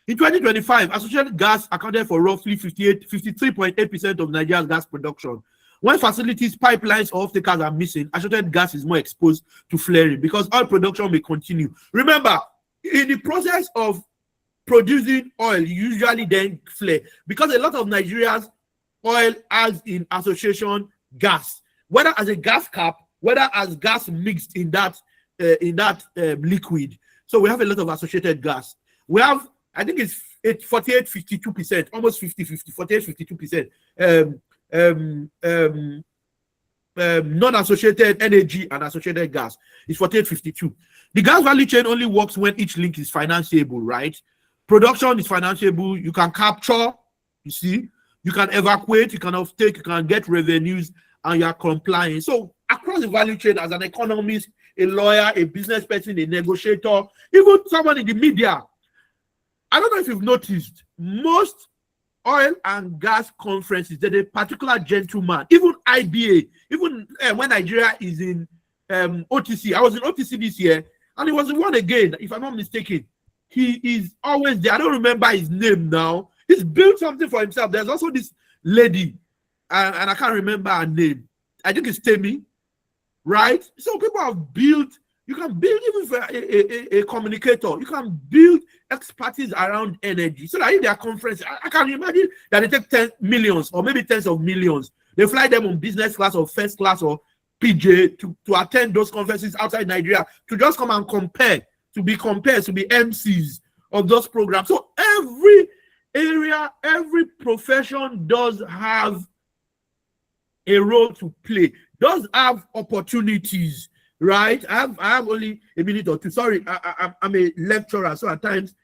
In 2025, associated gas accounted for roughly 53.8% of Nigeria's gas production. When facilities, pipelines, or off-takers are missing, associated gas is more exposed to flaring because oil production may continue. Remember, in the process of producing oil, you usually then flare because a lot of Nigeria's oil has in association gas, whether as a gas cap, whether as gas mixed in that liquid. So we have a lot of associated gas. We have, I think it's 48-52%, almost 50-50, 48-52%. Non-associated energy and associated gas is 48-52. The gas value chain only works when each link is financeable, right? Production is financeable. You can capture, you see, you can evacuate, you can offtake, you can get revenues, and you are complying. So across the value chain, as an economist, a lawyer, a business person, a negotiator, even someone in the media, I don't know if you've noticed, most oil and gas conferences, there's a particular gentleman, even IBA, even when Nigeria is in OTC. I was in OTC this year, and he was the one again, if I'm not mistaken. He is always there. I don't remember his name now. He's built something for himself. There's also this lady, and I can't remember her name. I think it's Temi, right? So people have built, you can build even for a communicator, you can build expertise around energy. So that in their conference, I can imagine that they take 10 millions or maybe tens of millions. They fly them on business class or first class or PJ to attend those conferences outside Nigeria, to just come and compare, to be MCs of those programs. So every area, every profession does have a role to play, does have opportunities, right? I have only a minute or two. Sorry, I'm a lecturer, so at times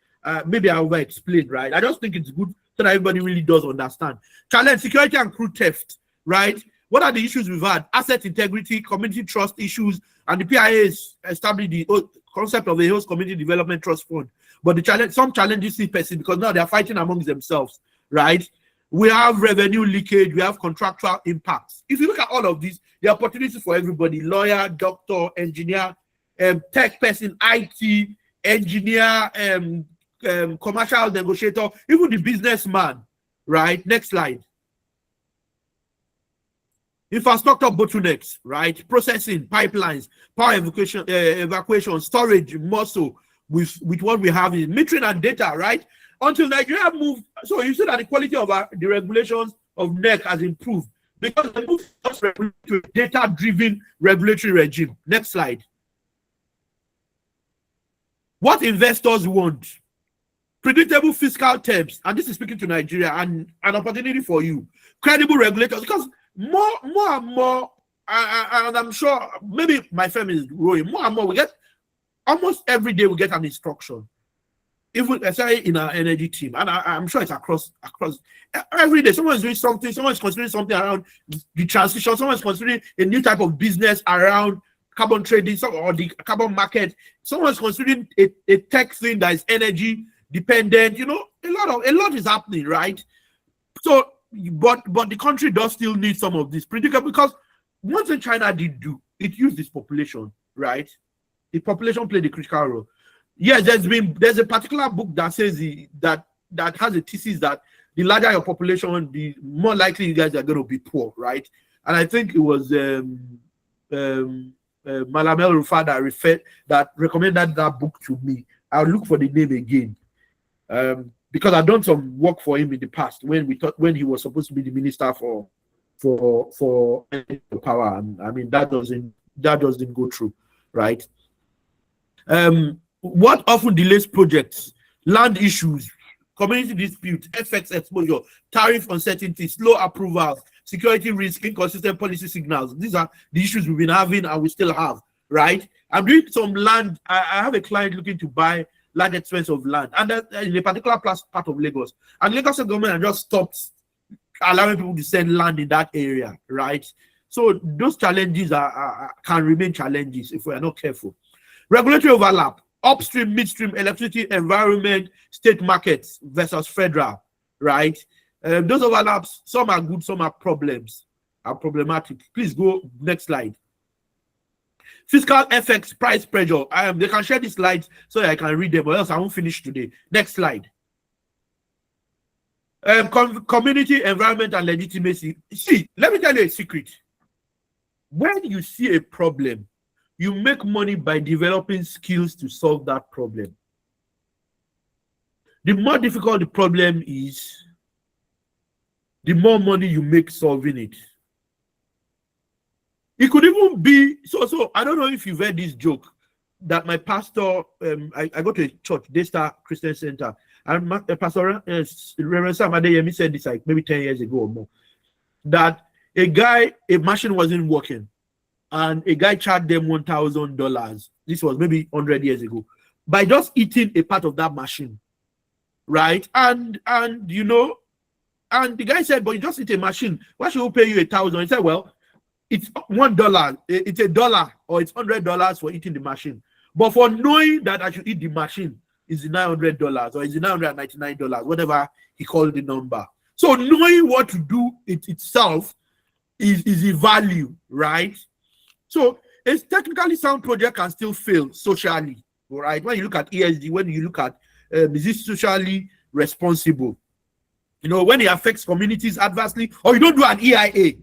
maybe I over explain, right? I just think it's good so that everybody really does understand. Challenge, security and crew theft, right? What are the issues we've had? Asset integrity, community trust issues, and the PIA has established the concept of a host community development trust fund. But the challenge, some challenges still persist because now they're fighting amongst themselves, right? We have revenue leakage, we have contractual impacts. If you look at all of these, there are opportunities for everybody: lawyer, doctor, engineer, tech person, IT, engineer, commercial negotiator, even the businessman, right? Next slide. Infrastructure bottlenecks, right? Processing, pipelines, power evacuation, storage, more so with what we have in metering and data, right? Until Nigeria moved, so you see that the quality of the regulations of NEC has improved because they moved to a data-driven regulatory regime. Next slide. What investors want? Predictable fiscal terms, and this is speaking to Nigeria, and an opportunity for you. Credible regulators, because more and more, and I'm sure maybe my firm is growing, more and more we get, almost every day we get an instruction, even especially in our energy team, and I'm sure it's across every day. Someone is doing something, someone is considering something around the transition, someone is considering a new type of business around carbon trading or the carbon market, someone is considering a tech thing that is energy dependent. You know, a lot is happening, right? So but the country does still need some of this predictable, because one thing China did do, it used its population, right? The population played a critical role. Yes, there's a particular book that says that has a thesis that the larger your population, the more likely you guys are going to be poor, right? And I think it was Malamel Rufa that recommended that book to me. I'll look for the name again, because I've done some work for him in the past when he was supposed to be the minister for power, and I mean that doesn't go through, right? What often delays projects? Land issues, community disputes, FX exposure, tariff uncertainty, slow approvals, security risk, inconsistent policy signals. These are the issues we've been having and we still have, right? I'm doing some land. I have a client looking to buy large expense of land, and in a particular part of Lagos, and Lagos government has just stopped allowing people to sell land in that area, right? So those challenges can remain challenges if we are not careful. Regulatory overlap, upstream, midstream, electricity, environment, state markets versus federal, right? Those overlaps, some are good, some are problematic. Please go next slide. Fiscal effects, price pressure. They can share these slides so I can read them, or else I won't finish today. Next slide. Community, environment, and legitimacy. See, let me tell you a secret. When you see a problem, you make money by developing skills to solve that problem. The more difficult the problem is, the more money you make solving it. It could even be, so I don't know if you've heard this joke that my pastor, I go to a church, Daystar Christian Center, and my pastor, Reverend Sam Adeyemi said this like maybe 10 years ago or more, that a machine wasn't working, and a guy charged them $1,000. This was maybe 100 years ago, by just eating a part of that machine, right? And you know, and the guy said, but you just eat a machine, why should we pay you $1,000? He said, well, it's $1, it's $1 or it's $100 for eating the machine. But for knowing that I should eat the machine is $900 or is $999, whatever he called the number. So knowing what to do itself is the value, right? So a technically sound project can still fail socially, right? When you look at ESG, when you look at is this socially responsible? You know, when it affects communities adversely, or you don't do an EIA.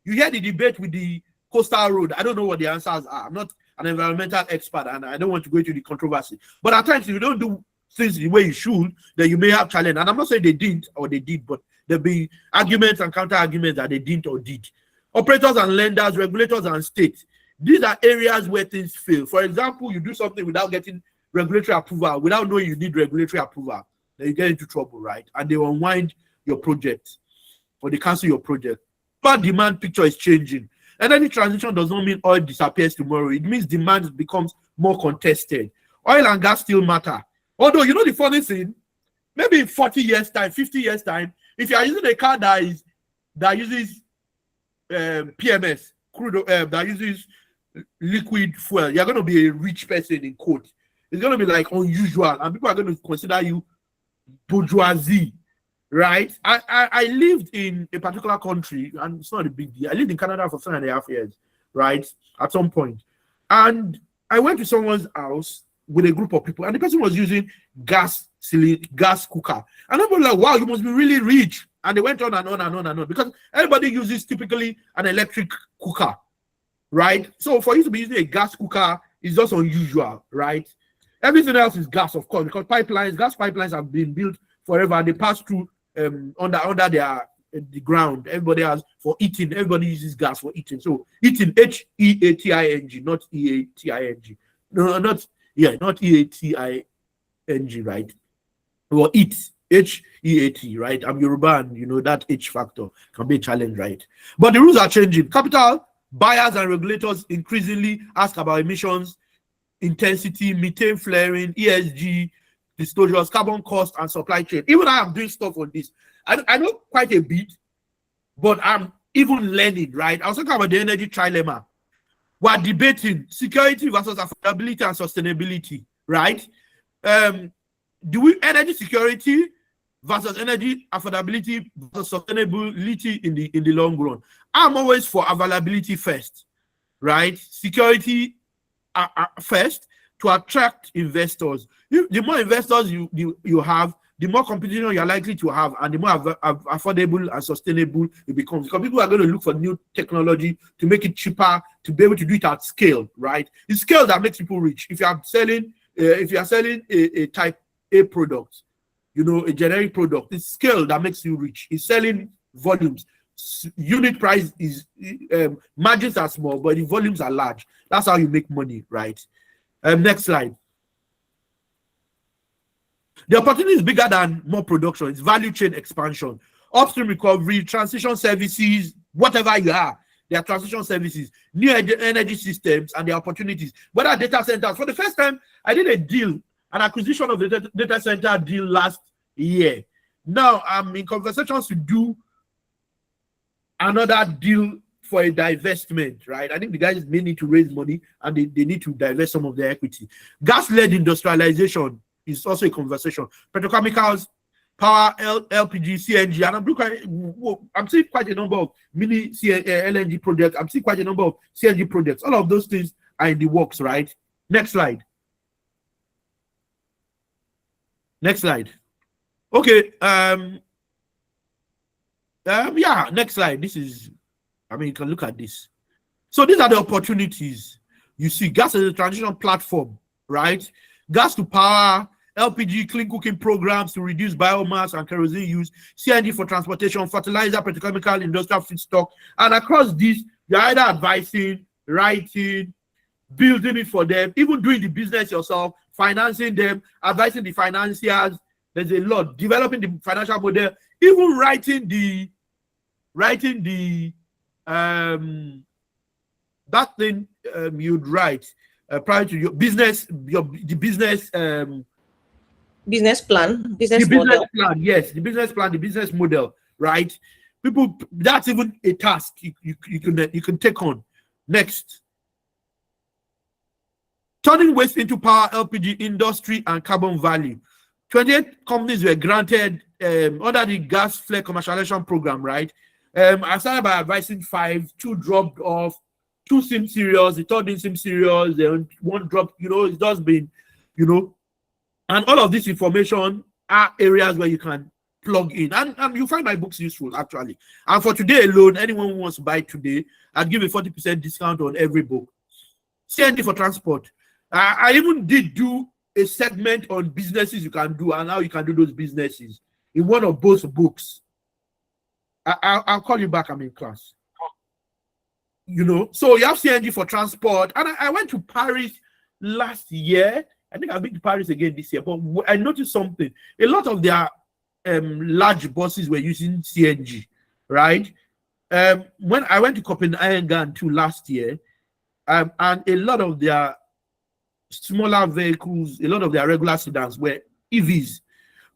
You hear the debate with the coastal road. I don't know what the answers are. I'm not an environmental expert, and I don't want to go into the controversy. But at times, if you don't do things the way you should, then you may have challenge. And I'm not saying they didn't or they did, but there'll be arguments and counter arguments that they didn't or did. Operators and lenders, regulators and states. These are areas where things fail. For example, you do something without getting regulatory approval, without knowing you need regulatory approval, then you get into trouble, right? And they will unwind your project or they cancel your project. But demand picture is changing. Energy transition does not mean oil disappears tomorrow. It means demand becomes more contested. Oil and gas still matter. Although, you know the funny thing, maybe in 40 years' time, 50 years' time, if you are using a car that uses PMS, crude, that uses liquid fuel, you're going to be a rich person in quote. It's going to be like unusual, and people are going to consider you bourgeoisie. Right, I lived in a particular country, and it's not a big deal. I lived in Canada for 7.5 years, right? At some point, and I went to someone's house with a group of people, and the person was using gas cooker, and I was like, "Wow, you must be really rich." And they went on and on and on and on because everybody uses typically an electric cooker, right? So for you to be using a gas cooker is just unusual, right? Everything else is gas, of course, because gas pipelines have been built forever. They pass through under the ground. Everybody has for eating. Everybody uses gas for eating. So eating, Heating, not Eating. No, not Eating, right? Or eat, Heat, right? I'm Yoruba, and you know that H factor can be a challenge, right? But the rules are changing. Capital buyers and regulators increasingly ask about emissions intensity, methane flaring, ESG disclosures, carbon cost, and supply chain. Even I am doing stuff on this. I know quite a bit, but I'm even learning, right? I was talking about the energy trilemma. We're debating security versus affordability and sustainability, right? Energy security versus energy affordability versus sustainability in the long run. I'm always for availability first, right? Security first to attract investors. The more investors you have, the more competition you're likely to have, and the more affordable and sustainable it becomes. Because people are going to look for new technology to make it cheaper, to be able to do it at scale, right? It's scale that makes people rich. If you are selling a type A product, a generic product, it's scale that makes you rich. It's selling volumes. Unit price is margins are small, but the volumes are large. That's how you make money, right? Next slide. The opportunity is bigger than more production. It's value chain expansion, upstream recovery, transition services, whatever you are. There are transition services, new energy systems, and the opportunities. Whether data centers. For the first time, I did a deal, an acquisition of the data center deal last year. Now I'm in conversations to do another deal for a divestment, right? I think the guys may need to raise money and they need to divest some of their equity. Gas-led industrialization is also a conversation. Petrochemicals, power, LPG, CNG, and I'm seeing quite a number of mini LNG projects. I'm seeing quite a number of CNG projects. All of those things are in the works, right? Next slide. Next slide. Okay. Yeah, next slide. This is, you can look at this. So these are the opportunities. You see, gas as a transition platform, right? Gas to power, LPG, clean cooking programs to reduce biomass and kerosene use, CNG for transportation, fertilizer, petrochemical, industrial feedstock. And across this, you're either advising, writing, building it for them, even doing the business yourself, financing them, advising the financiers. There's a lot. Developing the financial model, even writing the that thing you'd write prior to your business, business plan, yes, the business plan, the business model, right? People, that's even a task you can take on. Next. Turning waste into power, LPG industry and carbon value. 28 companies were granted under the gas flare commercialization program, right? I started by advising 5, 2 dropped off, 2 seemed serious, the third didn't seem serious, then 1 dropped, it's just been, and all of this information are areas where you can plug in, and you find my books useful, actually. And for today alone, anyone who wants to buy today, I'd give a 40% discount on every book. CND for transport. I even did do a segment on businesses you can do and how you can do those businesses in one of both books. I'll call you back. I'm in class. So you have CNG for transport. And I went to Paris last year. I think I'll be to Paris again this year. But I noticed something. A lot of their large buses were using CNG, right? When I went to Copenhagen too last year, and a lot of their smaller vehicles, a lot of their regular sedans were EVs,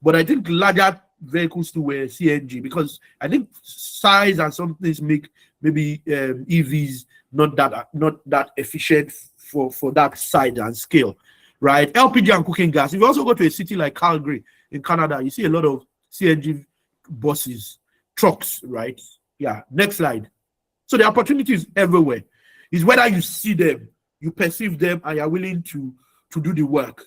but I think larger vehicles too were CNG, because I think size and some things make maybe EVs not that efficient for that size and scale, right? LPG and cooking gas. If you also go to a city like Calgary in Canada, you see a lot of CNG buses, trucks, right? Yeah. Next slide. So the opportunities everywhere is whether you see them, you perceive them, and you're willing to do the work.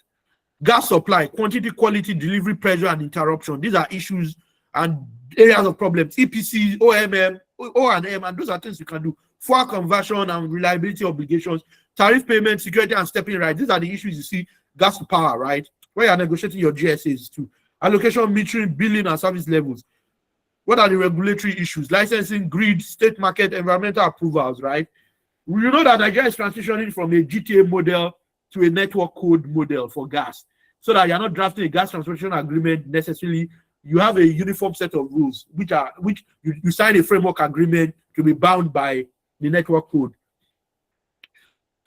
Gas supply, quantity, quality, delivery, pressure, and interruption. These are issues and areas of problems. EPC, OMM, O&M, and those are things you can do. Fuel conversion and reliability obligations, tariff payment, security, and stepping rights. These are the issues you see. Gas to power, right? Where you're negotiating your GSAs to. Allocation, metering, billing, and service levels. What are the regulatory issues? Licensing, grid, state market, environmental approvals, right? You know that Nigeria is transitioning from a GTA model to a network code model for gas, so that you're not drafting a gas transportation agreement necessarily. You have a uniform set of rules, which you sign a framework agreement to be bound by the network code.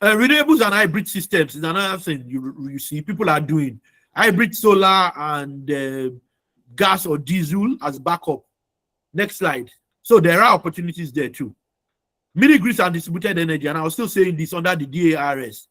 Renewables and hybrid systems is another thing you see people are doing. Hybrid solar and gas or diesel as backup. Next slide. So there are opportunities there too. Mini grids and distributed energy, and I was still saying this under the DARS.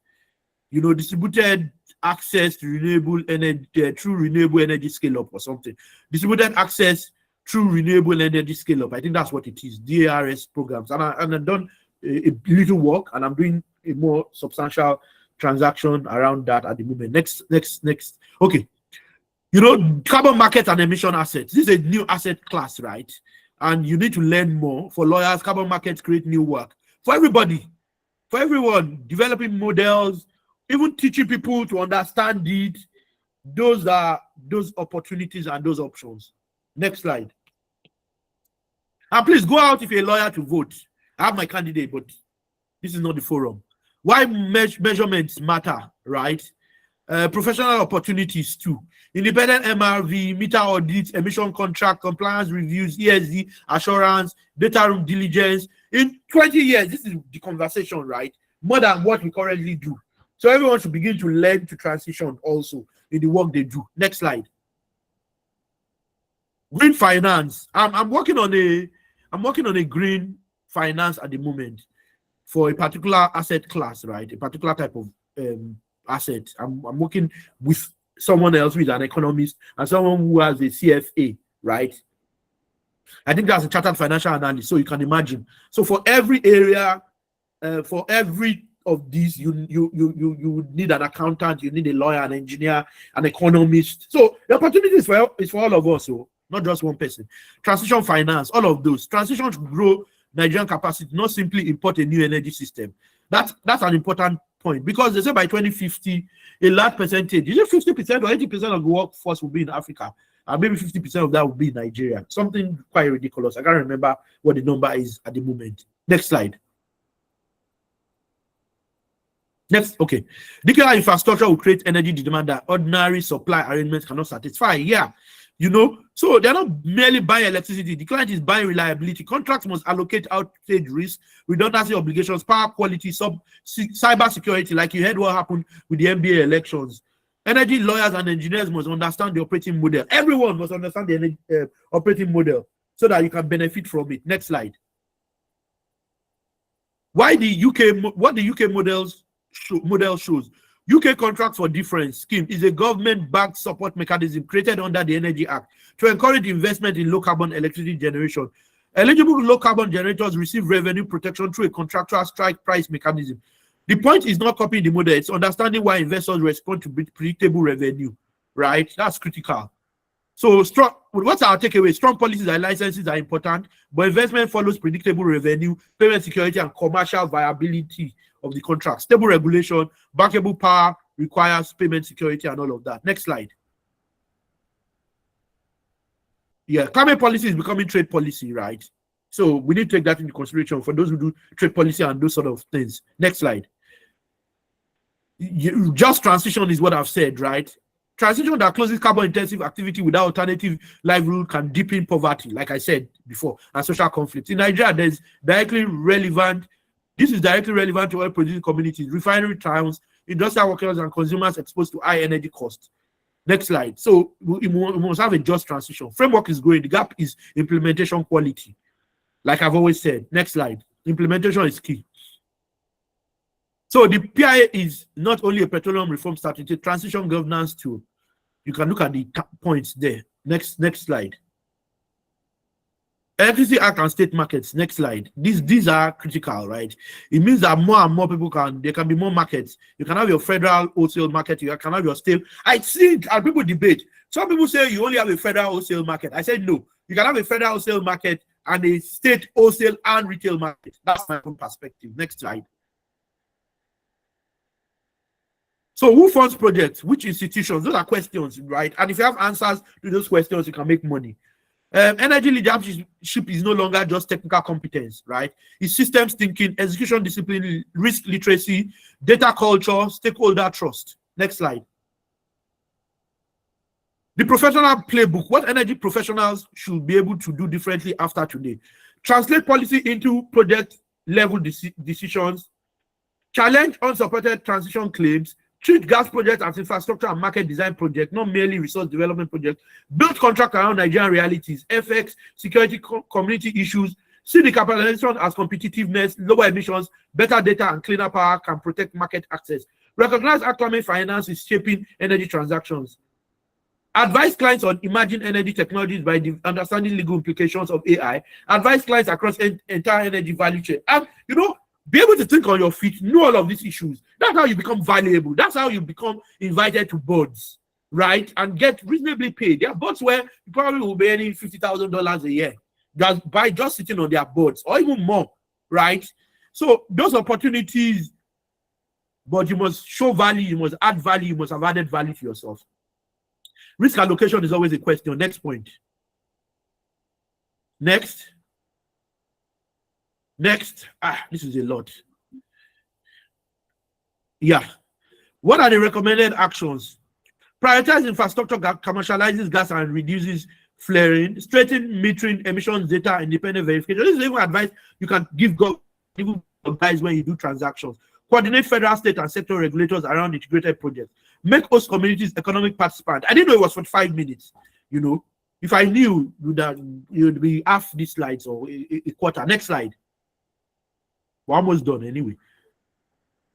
Distributed access to renewable energy through renewable energy scale up or something. Distributed access through renewable energy scale up. I think that's what it is. DARS programs. And I've done a little work, and I'm doing a more substantial transaction around that at the moment. Next. Okay. You know, carbon market and emission assets. This is a new asset class, right? And you need to learn more. For lawyers, carbon markets create new work. For everybody, for everyone, developing models, even teaching people to understand it. Those are those opportunities and those options. Next slide. And please go out if you're a lawyer to vote. I have my candidate, but this is not the forum. Why measurements matter, right? Professional opportunities too. Independent MRV, meter audits, emission contract, compliance reviews, ESG assurance, data room diligence. In 20 years, this is the conversation, right? More than what we currently do. So everyone should begin to learn to transition also in the work they do. Next slide. Green finance. I'm working on a green finance at the moment for a particular asset class, right? A particular type of asset. I'm working with someone else who is an economist and someone who has a CFA, right? I think that's a chartered financial analyst. So you can imagine. So for every area, for every of these, you would need an accountant, you need a lawyer, an engineer, an economist. So the opportunity is for all of us, so not just one person. Transition finance, all of those. Transition to grow Nigerian capacity, not simply import a new energy system. That's an important point, because they say by 2050, a large percentage, is it 50% or 80% of the workforce will be in Africa, and maybe 50% of that will be in Nigeria. Something quite ridiculous. I can't remember what the number is at the moment. Next slide. Next, okay. Nuclear infrastructure will create energy demand that ordinary supply arrangements cannot satisfy. Yeah, you know, so they're not merely buying electricity. The client is buying reliability. Contracts must allocate outage risk, redundancy obligations, power quality, cyber security, like you heard what happened with the NBA elections. Energy lawyers and engineers must understand the operating model. Everyone must understand the operating model so that you can benefit from it. Next slide. What the UK model shows. UK Contracts for Difference scheme is a government-backed support mechanism created under the Energy Act to encourage investment in low-carbon electricity generation. Eligible low-carbon generators receive revenue protection through a contractual strike price mechanism. The point is not copying the model, it's understanding why investors respond to predictable revenue, right? That's critical. So what's our takeaway? Strong policies and licenses are important, but investment follows predictable revenue, payment security, and commercial viability of the contract. Stable regulation, bankable power requires payment security and all of that. Next slide. Yeah, climate policy is becoming trade policy, right? So we need to take that into consideration for those who do trade policy and those sort of things. Next slide. Just transition is what I've said, right? Transition that closes carbon-intensive activity without alternative livelihood can deepen poverty, like I said before, and social conflict. In Nigeria, this is directly relevant to oil-producing communities, refinery towns, industrial workers, and consumers exposed to high energy costs. Next slide. So we must have a just transition. Framework is growing. The gap is implementation quality. Like I've always said. Next slide. Implementation is key. So the PIA is not only a petroleum reform strategy, it's a transition governance tool. You can look at the points there. Next slide. Electricity Act and state markets. Next slide. These are critical, right? It means that more and more people there can be more markets. You can have your federal wholesale market. You can have your state. I think, and people debate. Some people say you only have a federal wholesale market. I said no. You can have a federal wholesale market and a state wholesale and retail market. That's my own perspective. Next slide. So who funds projects? Which institutions? Those are questions, right? And if you have answers to those questions, you can make money. Energy leadership is no longer just technical competence, right? It's systems thinking, execution discipline, risk literacy, data culture, stakeholder trust. Next slide. The professional playbook, what energy professionals should be able to do differently after today. Translate policy into project level decisions, challenge unsupported transition claims, treat gas projects as infrastructure and market design projects, not merely resource development projects. Build contract around Nigerian realities, FX, security, community issues. See the capitalization as competitiveness, lower emissions, better data, and cleaner power can protect market access. Recognize how climate finance is shaping energy transactions. Advise clients on emerging energy technologies by understanding legal implications of AI. Advise clients across entire energy value chain. And, be able to think on your feet, know all of these issues. That's how you become valuable. That's how you become invited to boards, right? And get reasonably paid. There are boards where you probably will be earning $50,000 a year by just sitting on their boards, or even more, right? So those opportunities, but you must show value, you must add value, you must have added value to yourself. Risk allocation is always a question. Next point. Next. This is a lot. Yeah. What are the recommended actions? Prioritize infrastructure that commercializes gas and reduces flaring. Straighten metering, emissions data, independent verification. This is even advice you can give guys when you do transactions. Coordinate federal, state, and sector regulators around integrated projects. Make host communities economic participants. I didn't know it was for 5 minutes. If I knew that you'd be half these slides or a quarter. Next slide. We're almost done anyway.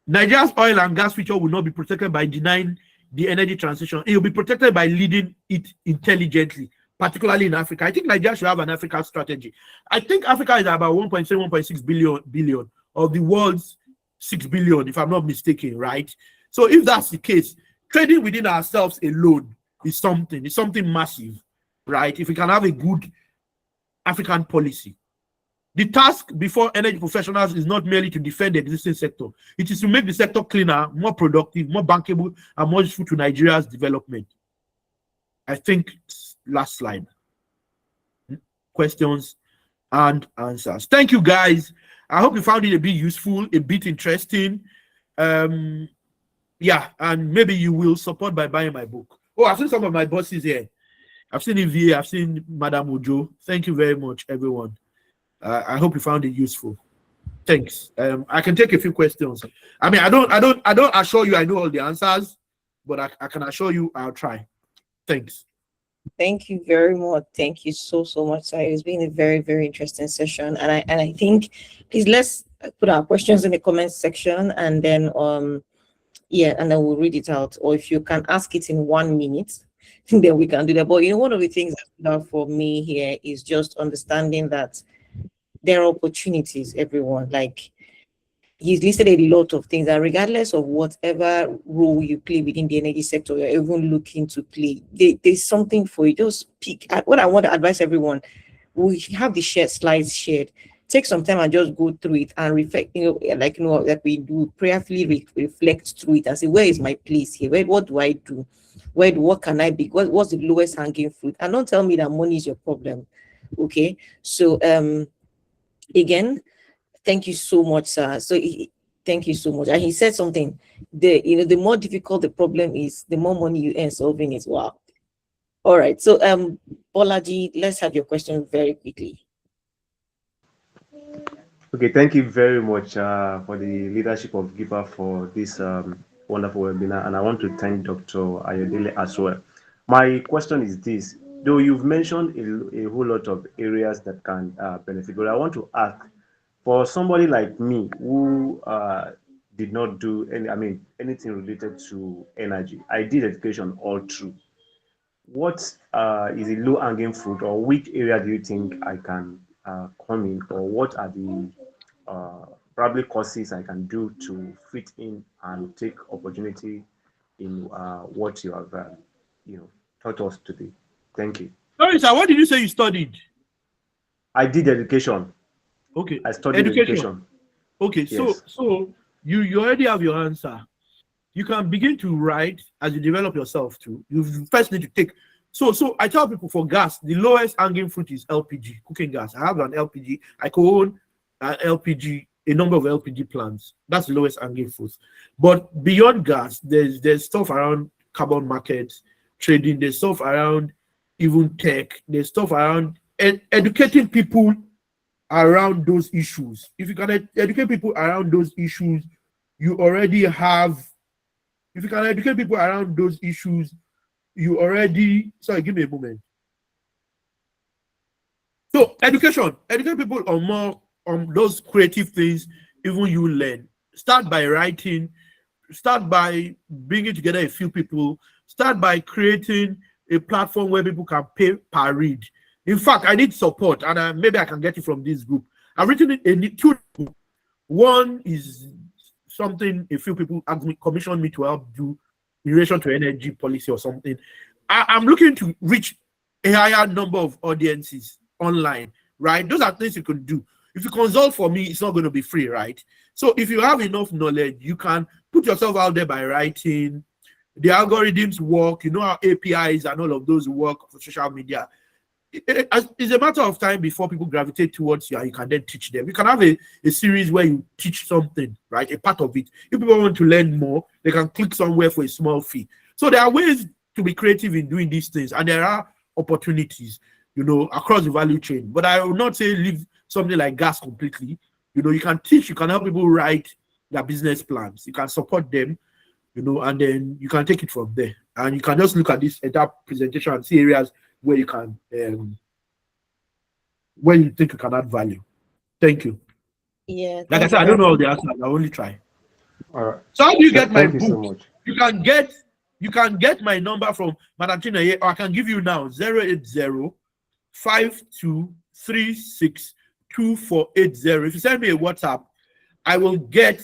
Nigeria's oil and gas future will not be protected by denying the energy transition. It will be protected by leading it intelligently, particularly in Africa. I think Nigeria should have an Africa strategy. I think Africa is about 1.7, 1.6 billion of the world's 6 billion, if I'm not mistaken, right? So if that's the case, trading within ourselves alone is something massive, right? If we can have a good African policy. The task before energy professionals is not merely to defend the existing sector. It is to make the sector cleaner, more productive, more bankable, and more useful to Nigeria's development. I think last slide. Questions and answers. Thank you, guys. I hope you found it a bit useful, a bit interesting. Yeah, and maybe you will support by buying my book. Oh, I've seen some of my bosses here. I've seen EVA, I've seen Madam Ojo. Thank you very much, everyone. I hope you found it useful. Thanks. I can take a few questions. I mean, I don't assure you I know all the answers, but I can assure you I'll try. Thanks. Thank you very much. Thank you so much, sir. It's been a very, very interesting session. And I think please let's put our questions in the comments section, and then yeah, and then we'll read it out. Or if you can ask it in 1 minute, then we can do that. But one of the things that stood out for me here is just understanding that there are opportunities, everyone. Like, he's listed a lot of things, and regardless of whatever role you play within the energy sector, you're even looking to play, there's something for you. Just pick. What I want to advise everyone, we have the slides shared. Take some time and just go through it and reflect, like we do, prayerfully reflect through it and say, where is my place here? What do I do? What can I be? What's the lowest hanging fruit? And don't tell me that money is your problem. Okay. So again, thank you so much, sir. Thank you so much. And he said something. The more difficult the problem is, the more money you earn solving it. Wow. All right. So Bolaji, let's have your question very quickly. Okay, thank you very much for the leadership of Gepa for this wonderful webinar, and I want to thank Dr. Ayodele as well. My question is this: though you've mentioned a whole lot of areas that can benefit, but I want to ask, for somebody like me who did not do anything related to energy, I did education all through. What is a low-hanging fruit, or which area do you think I can come in, or what are the probably courses I can do to fit in and take opportunity in what you have taught us today? Thank you. Sorry, sir. What did you say you studied? I did education. Okay. I studied education. Okay, yes. So you already have your answer. You can begin to write as you develop yourself too. You first need to take. So I tell people, for gas, the lowest hanging fruit is LPG, cooking gas. I have an LPG. I co-own LPG, a number of LPG plants. That's the lowest hanging fruit. But beyond gas, there's stuff around carbon markets, trading. There's stuff around even tech. There's stuff around educating people around those issues. If you can educate people around those issues, you already have. If you can educate people around those issues, you already. Sorry, give me a moment. So educate people on those creative things. Even you learn. Start by writing. start by bringing together a few people. Start by creating a platform where people can pay per read. In fact, I need support, and maybe I can get it from this group. I've written two. One is something a few people commissioned me to help do in relation to energy policy or something. I'm looking to reach a higher number of audiences online, right? Those are things you can do. If you consult for me, it's not going to be free, right? So if you have enough knowledge, you can put yourself out there by writing. The algorithms work, you know how APIs and all of those work for social media. It's a matter of time before people gravitate towards you and you can then teach them. You can have a series where you teach something, right? A part of it. If people want to learn more, they can click somewhere for a small fee. So there are ways to be creative in doing these things, and there are opportunities, you know, across the value chain. But I will not say leave something like gas completely. You know, you can teach, you can help people write their business plans, you can support them, you know, and then you can take it from there. And you can just look at this entire presentation and see areas where you can, where you think you can add value. Thank you. Yeah. Like I said, I don't know all the answers. I only try. All right. So how do you get my Thank you book? so much. You can get my number from Madam Tina, or I can give you now 080-5236-2480. If you send me a WhatsApp, I will get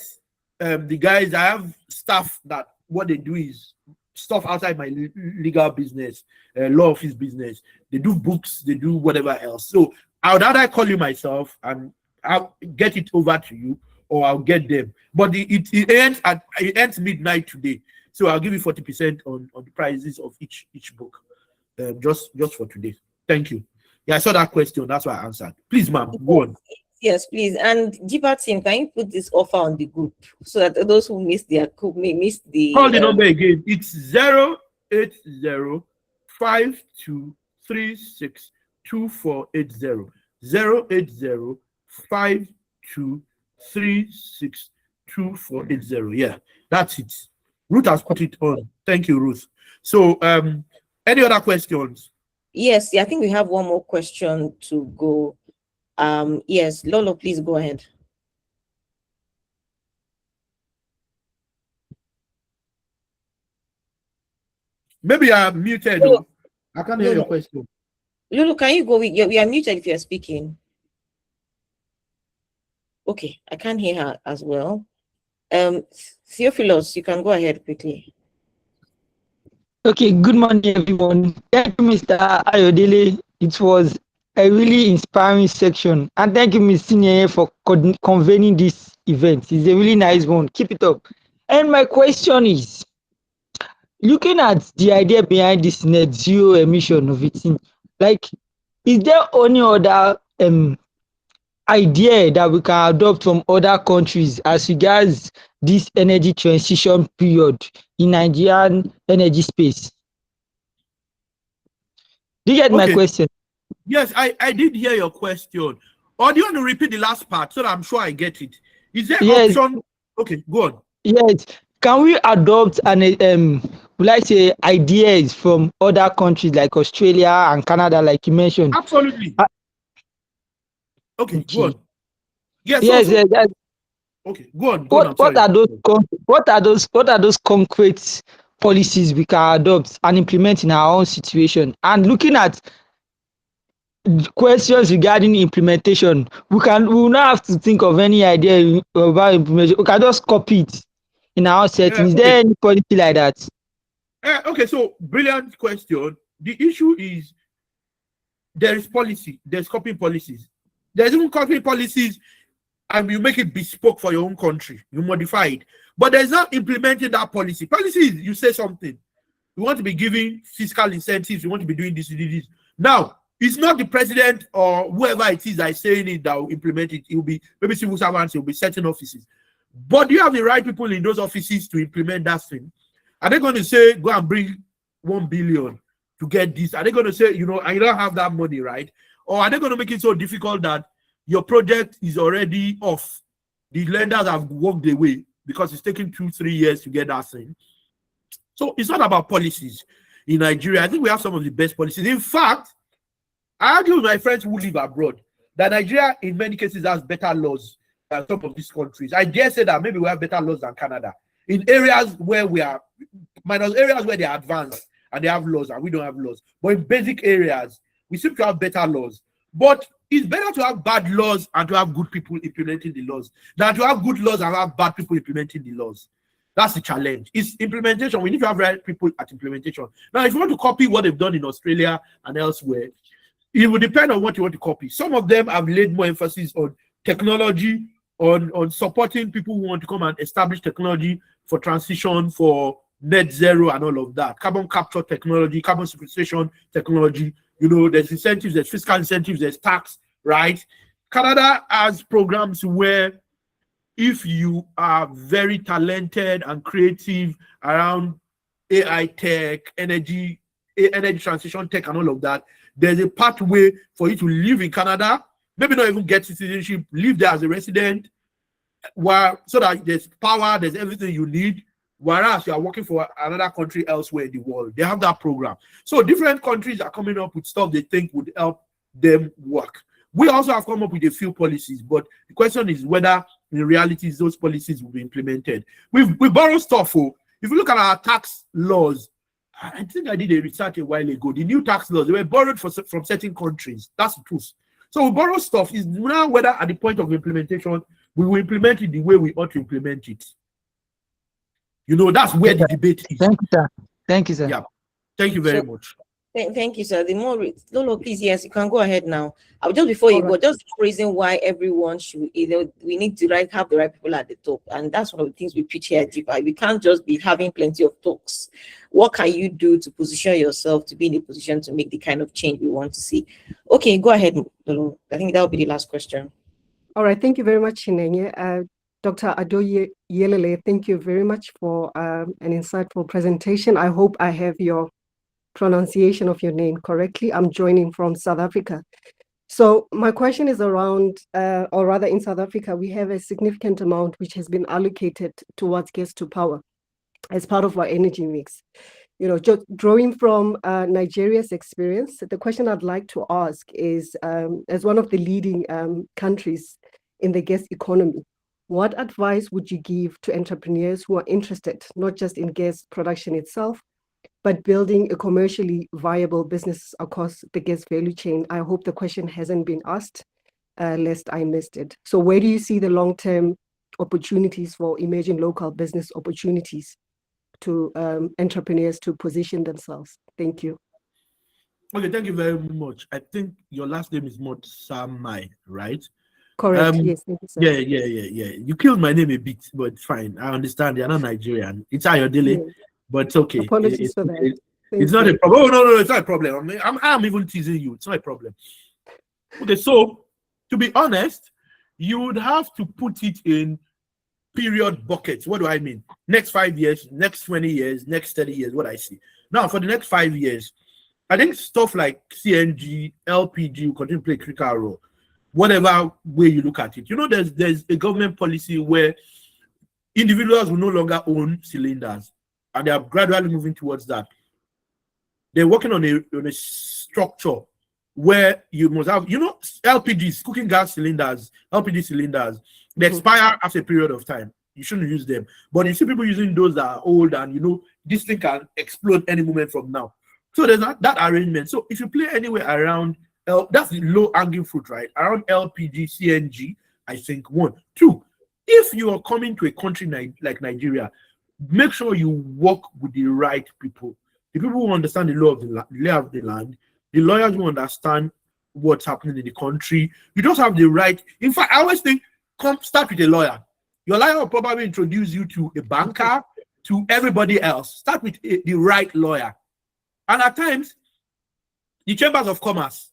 the guys. I have staff that what they do is stuff outside my legal business, law office business. They do books, they do whatever else. So I would either call you myself and I'll get it over to you, or I'll get them. But it ends midnight today. So I'll give you 40% on the prices of each book, just for today. Thank you. Yeah, I saw that question. That's why I answered. Please, ma'am, go on. Yes, please. And Gepa team, can you put this offer on the group so that those who missed the Call the number again. It's 080-5236-2480. 080-5236-2480. Yeah, that's it. Ruth has put it on. Thank you, Ruth. So, any other questions? Yes, I think we have one more question to go. Yes, Lolo, please go ahead. Maybe I'm muted. Lolo, I can't hear your question. Lolo, can you go? We are muted if you're speaking. Okay, I can't hear her as well. Theophilus, you can go ahead quickly. Okay, good morning, everyone. Thank you, Mr. Ayodele. It was a really inspiring section. And thank you, Ms. Sinye, for convening this event. It's a really nice one. Keep it up. And my question is, looking at the idea behind this net zero emission of it, like, is there any other idea that we can adopt from other countries as regards this energy transition period in Nigerian energy space? Do you get my question? Yes, I did hear your question. Or do you want to repeat the last part so that I'm sure I get it? Is there option? Okay, go on. Yes. Can we adopt an will I say ideas from other countries like Australia and Canada, like you mentioned? Absolutely. Okay, go on. Yes. Okay, go on. What are those concrete policies we can adopt and implement in our own situation? And looking at questions regarding implementation, we will not have to think of any idea about implementation. We can just copy it in our setting. Is there any policy like that? Okay, so brilliant question. The issue is there is policy, there's copying policies. There's even copying policies and you make it bespoke for your own country. You modify it. But there's not implementing that policy. Policy is you say something. You want to be giving fiscal incentives. You want to be doing this. Now, it's not the president or whoever it is that is saying it that will implement it. It will be maybe civil servants, it will be certain offices. But do you have the right people in those offices to implement that thing? Are they going to say, go and bring 1 billion to get this? Are they going to say, you know, and you don't have that money, right? Or are they going to make it so difficult that your project is already off? The lenders have walked away because it's taking 2-3 years to get that thing. So it's not about policies in Nigeria. I think we have some of the best policies. In fact, I argue with my friends who live abroad that Nigeria, in many cases, has better laws than some of these countries. I dare say that maybe we have better laws than Canada. in areas where we are, minus areas where they are advanced and they have laws and we don't have laws. But in basic areas, we seem to have better laws. But it's better to have bad laws and to have good people implementing the laws than to have good laws and have bad people implementing the laws. That's the challenge. It's implementation. We need to have right people at implementation. Now, if you want to copy what they've done in Australia and elsewhere, it will depend on what you want to copy. Some of them have laid more emphasis on technology, on supporting people who want to come and establish technology for transition, for net zero and all of that. Carbon capture technology, carbon sequestration technology. You know, there's incentives, there's fiscal incentives, there's tax, right? Canada has programs where if you are very talented and creative around AI tech, energy transition tech and all of that, there's a pathway for you to live in Canada, maybe not even get citizenship, live there as a resident, so that there's power, there's everything you need, whereas you are working for another country elsewhere in the world. They have that program. So different countries are coming up with stuff they think would help them work. We also have come up with a few policies, but the question is whether in reality those policies will be implemented. We borrow stuff. If you look at our tax laws, I think I did a research a while ago. The new tax laws, they were borrowed from certain countries. That's the truth. So we borrow stuff. Is now whether at the point of implementation, we will implement it the way we ought to implement it. You know, that's where the debate is. Thank you, sir. Thank you, sir. Yeah. Thank you very much. Thank you, sir. The more Lolo, please, yes, you can go ahead now. Just before you go, just the reason why everyone should we need to have the right people at the top, and that's one of the things we preach here at Gepa. We can't just be having plenty of talks. What can you do to position yourself to be in a position to make the kind of change we want to see? Okay, go ahead, Lolo. I think that will be the last question. All right, thank you very much, Chinenye. Dr. Adoye Yelele, thank you very much for an insightful presentation. I hope I have your pronunciation of your name correctly. I'm joining from South Africa. So my question is around, or rather in South Africa, we have a significant amount which has been allocated towards gas to power as part of our energy mix. You know, just drawing from Nigeria's experience, the question I'd like to ask is, as one of the leading countries in the gas economy, what advice would you give to entrepreneurs who are interested, not just in gas production itself, but building a commercially viable business across the gas value chain? I hope the question hasn't been asked, lest I missed it. So where do you see the long-term opportunities for emerging local business opportunities to entrepreneurs to position themselves? Thank you. Okay, thank you very much. I think your last name is not Samai, right? Correct. Yes, thank you, sir. Yeah. You killed my name a bit, but fine. I understand. You're not Nigerian. It's Ayodele, Yeah. but it's okay. Apologies for that. It's not a problem. Oh, no, it's not a problem. I'm even teasing you. It's not a problem. Okay, so to be honest, you would have to put it in period buckets. What do I mean? Next 5 years, next 20 years, next 30 years, what I see. Now, for the next 5 years, I think stuff like CNG, LPG will continue to play a critical role. Whatever way you look at it. You know, there's a government policy where individuals will no longer own cylinders, and they are gradually moving towards that. They're working on a structure where you must have, you know, LPGs, cooking gas cylinders, LPG cylinders, they expire after a period of time. You shouldn't use them. But you see people using those that are old, and you know, this thing can explode any moment from now. So there's that arrangement. So if you play anywhere around, that's the low hanging fruit, right? Around LPG, CNG, I think 1. 2, if you are coming to a country like Nigeria, make sure you work with the right people. The people who understand the law of the land, the lawyers who understand what's happening in the country. You don't have the right. In fact, I always think, start with a lawyer. Your lawyer will probably introduce you to a banker, to everybody else. Start with the right lawyer. And at times, the chambers of commerce,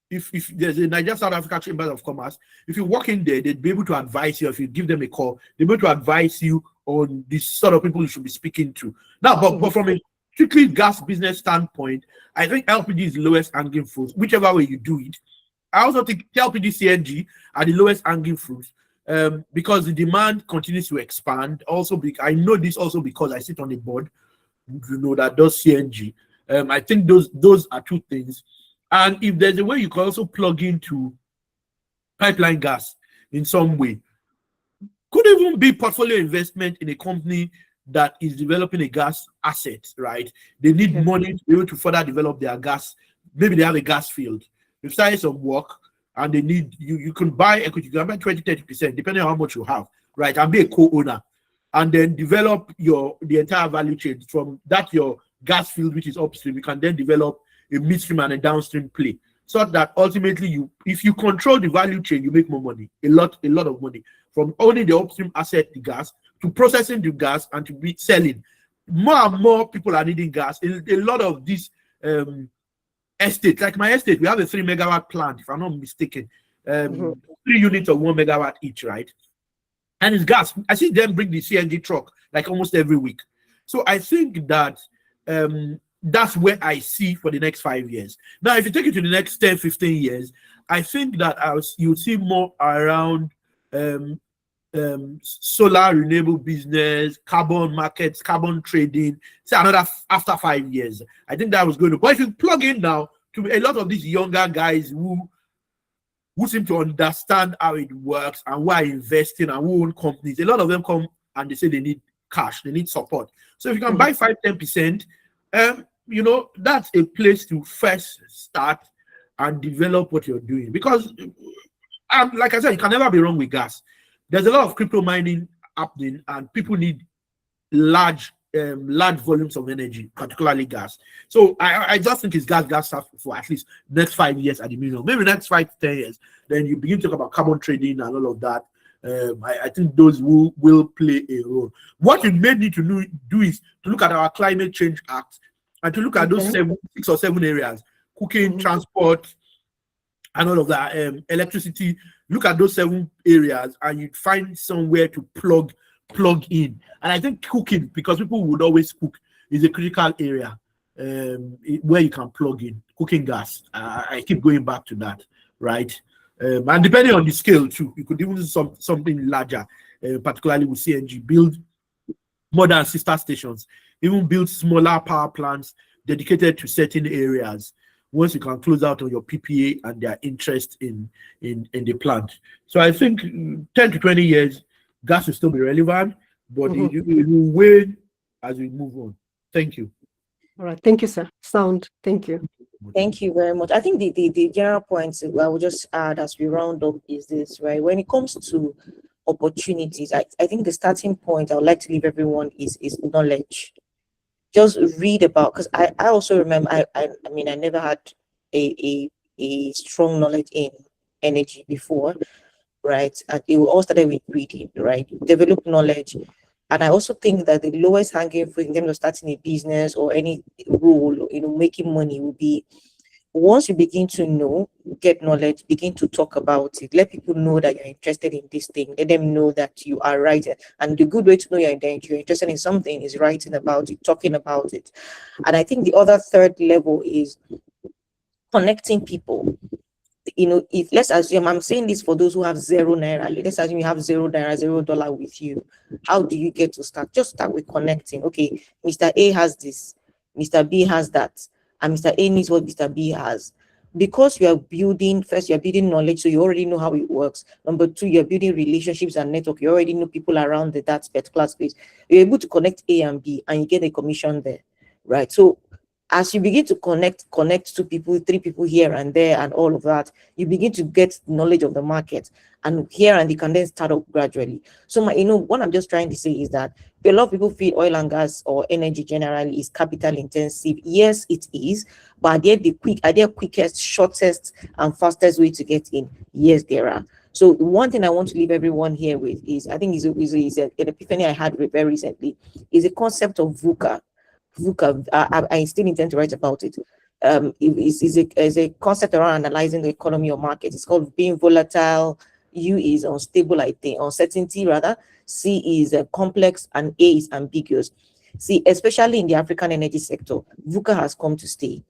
if there's a Nigeria South Africa Chambers of Commerce, if you walk in there, they'd be able to advise you. If you give them a call, they'll be able to advise you on the sort of people you should be speaking to. Now, but from a strictly gas business standpoint, I think LPG is the lowest hanging fruit, whichever way you do it. I also think LPG, CNG are the lowest hanging fruit because the demand continues to expand. Also, I know this also because I sit on the board, you know, that does CNG. I think those are two things. And if there's a way you can also plug into pipeline gas in some way, Could even be portfolio investment in a company that is developing a gas asset, right? They need money to be able to further develop their gas. Maybe they have a gas field. They've started some work and they need you can buy equity, you can buy 20-30%, depending on how much you have, right? And be a co-owner and then develop the entire value chain from that your gas field, which is upstream. You can then develop a midstream and a downstream play. So that ultimately if you control the value chain, you make more money, a lot of money, from owning the upstream asset, the gas, to processing the gas and to be selling. More and more people are needing gas. A lot of these estates, like my estate, we have a 3 megawatt plant, if I'm not mistaken. 3 units of 1 megawatt each, right? And it's gas. I see them bring the CNG truck like almost every week. So I think that that's where I see for the next 5 years. Now, if you take it to the next 10, 15 years, I think that you'll see more around solar renewable business, carbon markets, carbon trading. Say another after 5 years. I think that was going to. But if you plug in now to a lot of these younger guys who seem to understand how it works and who are investing and who own companies, a lot of them come and they say they need cash, they need support. So if you can buy 5-10%, that's a place to first start and develop what you're doing. Because, like I said, you can never be wrong with gas. There's a lot of crypto mining happening, and people need large volumes of energy, particularly gas. So I just think it's gas for at least next 5 years at the minimum. Maybe next 5 to 10 years. Then you begin to talk about carbon trading and all of that. I think those will play a role. What you may need to do is to look at our Climate Change Act and to look at those 6 or 7 areas: cooking, transport, and all of that, electricity. Look at those 7 areas and you find somewhere to plug in. And I think cooking, because people would always cook, is a critical area where you can plug in cooking gas. I keep going back to that, right? And depending on the scale too, you could even do something larger, particularly with CNG. Build more than sister stations, even build smaller power plants dedicated to certain areas. Once you can close out on your PPA and their interest in the plant. So I think 10 to 20 years, gas will still be relevant, but it will wane as we move on. Thank you. All right. Thank you, sir. Sound. Thank you. Thank you very much. I think the general points I will just add as we round up is this, right? When it comes to opportunities, I think the starting point I would like to leave everyone is knowledge. Just read about, because I also remember I mean I never had a strong knowledge in energy before, right? And it all started with reading, right? Develop knowledge. And I also think that the lowest hanging fruit in terms of starting a business or any role, making money will be once you begin to know, get knowledge, begin to talk about it, let people know that you're interested in this thing, let them know that you are right. And the good way to know you're interested in something is writing about it, talking about it. And I think the other third level is connecting people. If let's assume, I'm saying this for those who have 0 naira, let's assume you have 0 naira, $0 with you. How do you get to start? Just start with connecting. Okay, Mr. A has this, Mr. B has that, and Mr. A needs what Mr. B has. Because you're building knowledge, so you already know how it works. Number 2, you're building relationships and network. You already know people around that particular space. You're able to connect A and B, and you get a commission there, right? So as you begin to connect 2 people, 3 people here and there and all of that, you begin to get knowledge of the market, and here and you can then start up gradually. So what I'm just trying to say is that a lot of people feel oil and gas or energy generally is capital intensive. Yes, it is, but are there quickest, shortest and fastest way to get in? Yes, there are. So one thing I want to leave everyone here with is, I think is an epiphany I had very recently, is a concept of VUCA. I still intend to write about it. It's a concept around analyzing the economy or market. It's called being volatile. U is unstable, I think, uncertainty rather. C is complex, and A is ambiguous. See, especially in the African energy sector, VUCA has come to stay.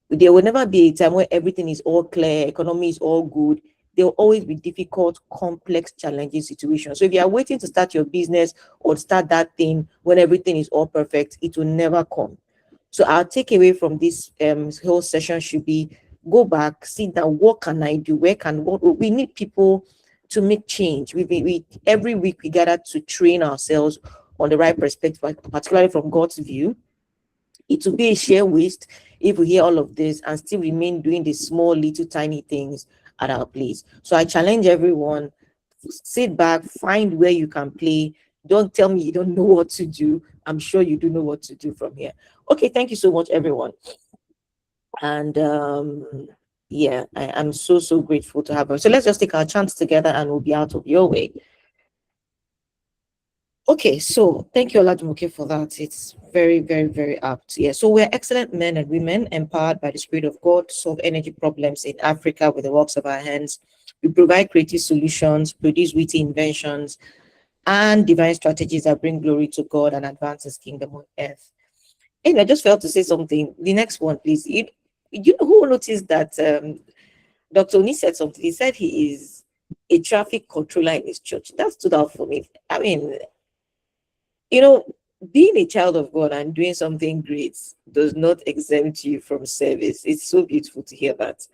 There will never be a time where everything is all clear, economy is all good. There will always be difficult, complex, challenging situations. So if you are waiting to start your business or start that thing when everything is all perfect, it will never come. So our takeaway from this whole session should be: go back, sit down, what can I do? We need people to make change. We every week we gather to train ourselves on the right perspective, particularly from God's view. It will be a sheer waste if we hear all of this and still remain doing the small, little, tiny things at our place. So I challenge everyone, sit back, find where you can play. Don't tell me you don't know what to do. I'm sure you do know what to do from here. Okay, thank you so much, everyone. And yeah, I'm so grateful to have her. So let's just take our chance together and we'll be out of your way. Okay, so thank you, Olajumoke, for that. It's very apt. Yeah, so we're excellent men and women empowered by the Spirit of God to solve energy problems in Africa with the works of our hands. We provide creative solutions, produce witty inventions, and divine strategies that bring glory to God and advance His kingdom on earth. And I just felt to say something. The next one, please. You know who noticed that Dr. Oni said something? He said he is a traffic controller in his church. That stood out for me. I mean, you know, being a child of God and doing something great does not exempt you from service. It's so beautiful to hear that.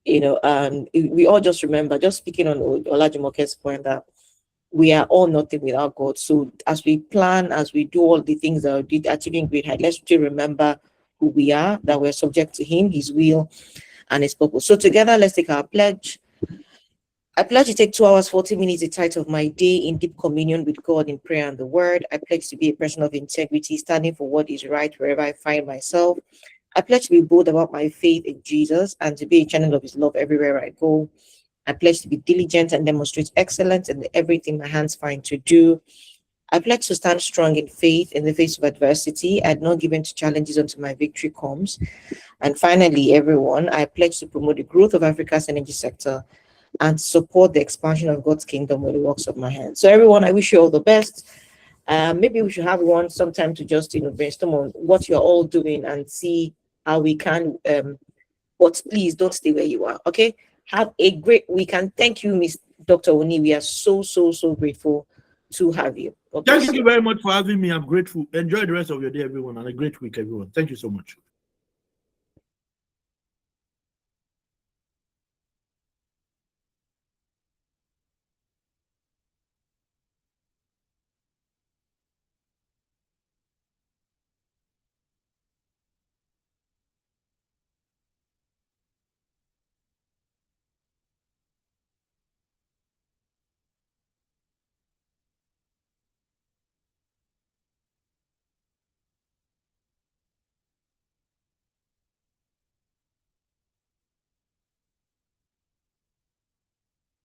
You know, and we all just remember, just speaking on Olajumoke's point, that we are all nothing without God. So as we plan, as we do all the things that are achieving great height, let's still remember who we are, that we're subject to Him, His will, and His purpose. So together, let's take our pledge. I pledge to take 2 hours, 40 minutes, a tithe of my day in deep communion with God in prayer and the word. I pledge to be a person of integrity, standing for what is right wherever I find myself. I pledge to be bold about my faith in Jesus and to be a channel of His love everywhere I go. I pledge to be diligent and demonstrate excellence in everything my hands find to do. I pledge to stand strong in faith in the face of adversity and not give in to challenges until my victory comes. And finally, everyone, I pledge to promote the growth of Africa's energy sector and support the expansion of God's kingdom with the works of my hands. So everyone, I wish you all the best. Maybe we should have one sometime to just brainstorm on what you're all doing and see how we can. But please don't stay where you are. Okay. Have a great week and thank you, Miss Dr. Oni. We are so grateful to have you. Thank you very much for having me. I'm grateful. Enjoy the rest of your day, everyone, and a great week, everyone. Thank you so much.